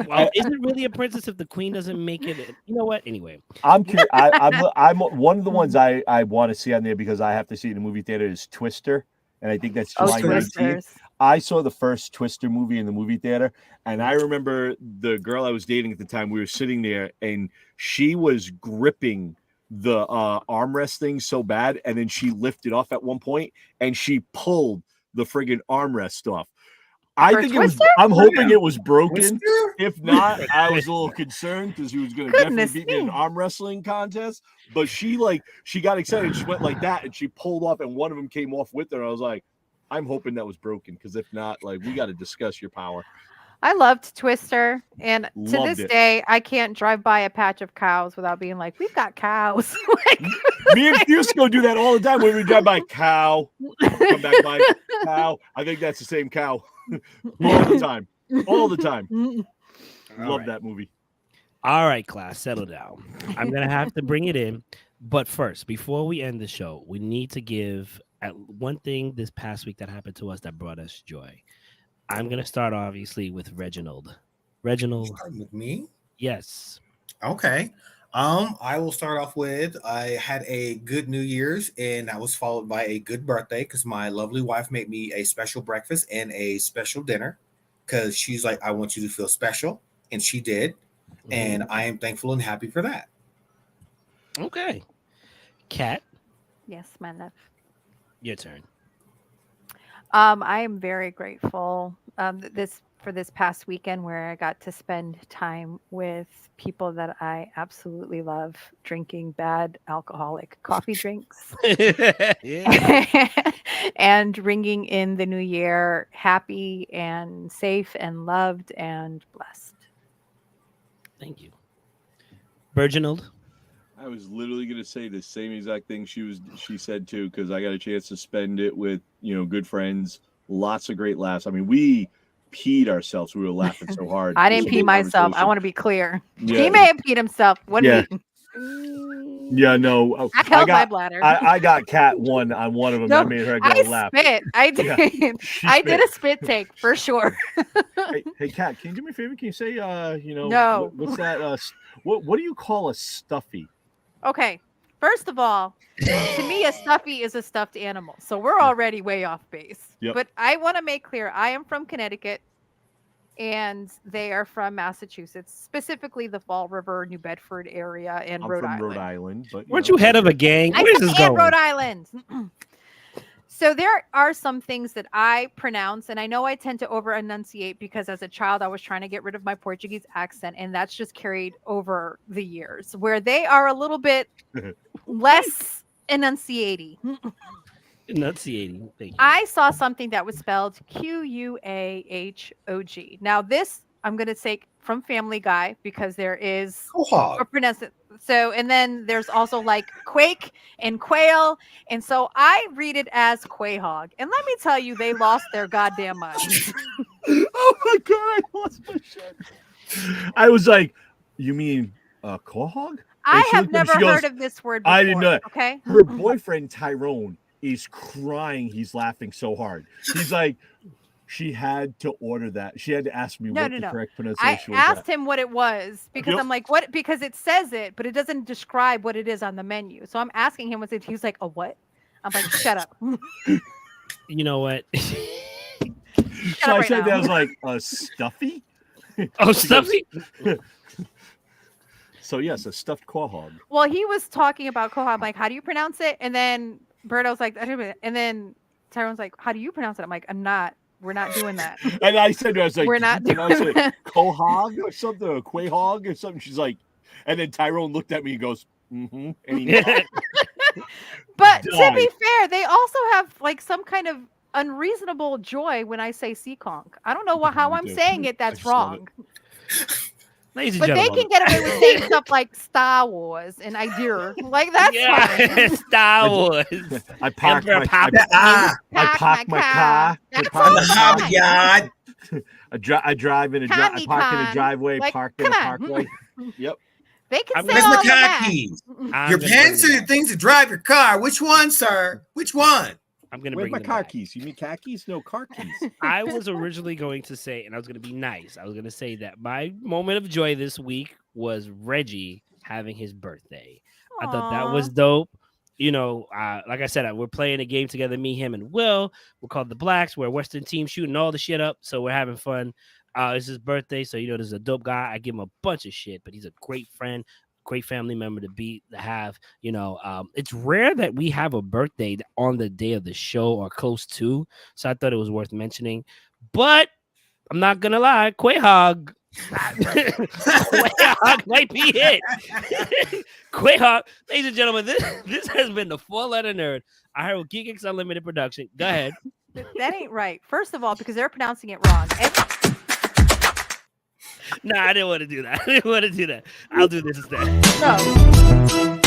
Speaker 1: Well, is it really a princess if the queen doesn't make it? You know what? Anyway,
Speaker 2: I'm curious. I'm one of the ones I want to see on there because I have to see in the movie theater is Twister, and I think that's July 19th. I saw the first Twister movie in the movie theater, and I remember the girl I was dating at the time. We were sitting there, and she was gripping the armrest thing so bad, and then she lifted off at one point, and she pulled the friggin' armrest off. I'm hoping it was broken. Twister? If not, I was a little concerned because he was going to definitely beat me in an arm wrestling contest. But she got excited. She went like that, and she pulled off, and one of them came off with her. And I was like, I'm hoping that was broken because if not, like, we got to discuss your power.
Speaker 3: I loved Twister, and to this day, I can't drive by a patch of cows without being like, "We've got cows."
Speaker 2: Me and Fusco do that all the time when we drive by cow. Come back by cow. I think that's the same cow all the time. All the time. Love that movie.
Speaker 1: All right, class, settle down. I'm gonna have to bring it in, but first, before we end the show, we need to give one thing this past week that happened to us that brought us joy. I'm going to start, obviously, with Reginald. Reginald.
Speaker 4: Starting with me?
Speaker 1: Yes.
Speaker 4: Okay. I will start off with, I had a good New Year's, and that was followed by a good birthday because my lovely wife made me a special breakfast and a special dinner because she's like, I want you to feel special. And she did. Mm-hmm. And I am thankful and happy for that.
Speaker 1: Okay. Kat?
Speaker 3: Yes, my love.
Speaker 1: Your turn.
Speaker 3: I am very grateful for this past weekend where I got to spend time with people that I absolutely love, drinking bad alcoholic coffee drinks and ringing in the new year happy and safe and loved and blessed.
Speaker 1: Thank you. Reginald?
Speaker 2: I was literally going to say the same exact thing she said too, because I got a chance to spend it with, good friends, lots of great laughs. I mean, we peed ourselves. We were laughing so hard.
Speaker 3: I didn't pee myself. I want to be clear. Yeah. He may have peed himself.
Speaker 2: Yeah, no.
Speaker 3: I held my bladder.
Speaker 2: I got Kat one on one of them. No, I made her go laugh.
Speaker 3: I did. Yeah, I did a spit take for sure.
Speaker 2: hey, Kat, can you do me a favor? Can you say,
Speaker 3: no.
Speaker 2: What's that? What do you call a stuffy?
Speaker 3: Okay, first of all, to me, a stuffy is a stuffed animal. So we're already way off base. Yep. But I want to make clear, I am from Connecticut, and they are from Massachusetts, specifically the Fall River, New Bedford area, and Rhode Island.
Speaker 2: But
Speaker 1: weren't you head of a gang? Where's this going?
Speaker 3: Rhode Island. So there are some things that I pronounce, and I know I tend to over-enunciate because as a child, I was trying to get rid of my Portuguese accent, and that's just carried over the years, where they are a little bit less enunciating.
Speaker 1: Enunciating. Thank you.
Speaker 3: I saw something that was spelled Quahog. Now this, I'm going to take from Family Guy because there is a pronunciation. So, and then there's also like quake and quail. And so I read it as Quahog. And let me tell you, they lost their goddamn minds.
Speaker 2: Oh my God, I lost my shit. I was like, you mean Quahog?
Speaker 3: I have never heard of this word before.
Speaker 2: I didn't know.
Speaker 3: Okay.
Speaker 2: Her boyfriend, Tyrone, is crying. He's laughing so hard. He's like, she had to order that. She had to ask me what the correct pronunciation was.
Speaker 3: I asked him what it was because I'm like, what? Because it says it, but it doesn't describe what it is on the menu. So I'm asking him what's it. He's like, a what? I'm like, shut up.
Speaker 1: You know what?
Speaker 2: So I said that was like a stuffy.
Speaker 1: Oh, stuffy.
Speaker 2: So yes, a stuffed quahog.
Speaker 3: Well, he was talking about quahog. Like, how do you pronounce it? And then Berto's like, and then Tyrone's like, how do you pronounce it? I'm like, we're not doing that.
Speaker 2: And I said, I was like,
Speaker 3: we're not doing it.
Speaker 2: Quahog or something, or quahog or something. She's like, and then Tyrone looked at me and goes, mm-hmm. And he
Speaker 3: But to be fair, they also have like some kind of unreasonable joy when I say sea conch. I don't know how I'm saying it. That's wrong.
Speaker 1: Ladies and
Speaker 3: but
Speaker 1: gentlemen.
Speaker 3: They can get away with saying stuff like Star Wars and idea. Like that's fine.
Speaker 1: Star Wars.
Speaker 2: I parked my car. I drive in a I park in a driveway,
Speaker 3: like,
Speaker 2: park in a parkway. Yep.
Speaker 3: They can say all of that.
Speaker 4: Keys. Your pants are the things to drive your car. Which one, sir? Which one?
Speaker 1: I'm gonna
Speaker 2: bring
Speaker 1: my
Speaker 2: car keys. You mean khakis? No, car keys.
Speaker 1: I was originally going to say, and I was going to be nice. I was going to say that my moment of joy this week was Reggie having his birthday. Aww. I thought that was dope. You know, like I said, we're playing a game together, me, him, and Will. We're called the Blacks. We're a Western team shooting all the shit up, so we're having fun. It's his birthday, so this is a dope guy. I give him a bunch of shit, but he's a great friend. Great family member to have. It's rare that we have a birthday on the day of the show or close to, so I thought it was worth mentioning. But I'm not gonna lie, quahog might be it. Quahog, ladies and gentlemen, this has been the 4-letter nerd. I heard Geekly Unlimited production. Go ahead.
Speaker 3: That ain't right. First of all, because they're pronouncing it wrong.
Speaker 1: Nah, I didn't want to do that. I'll do this instead.
Speaker 3: No.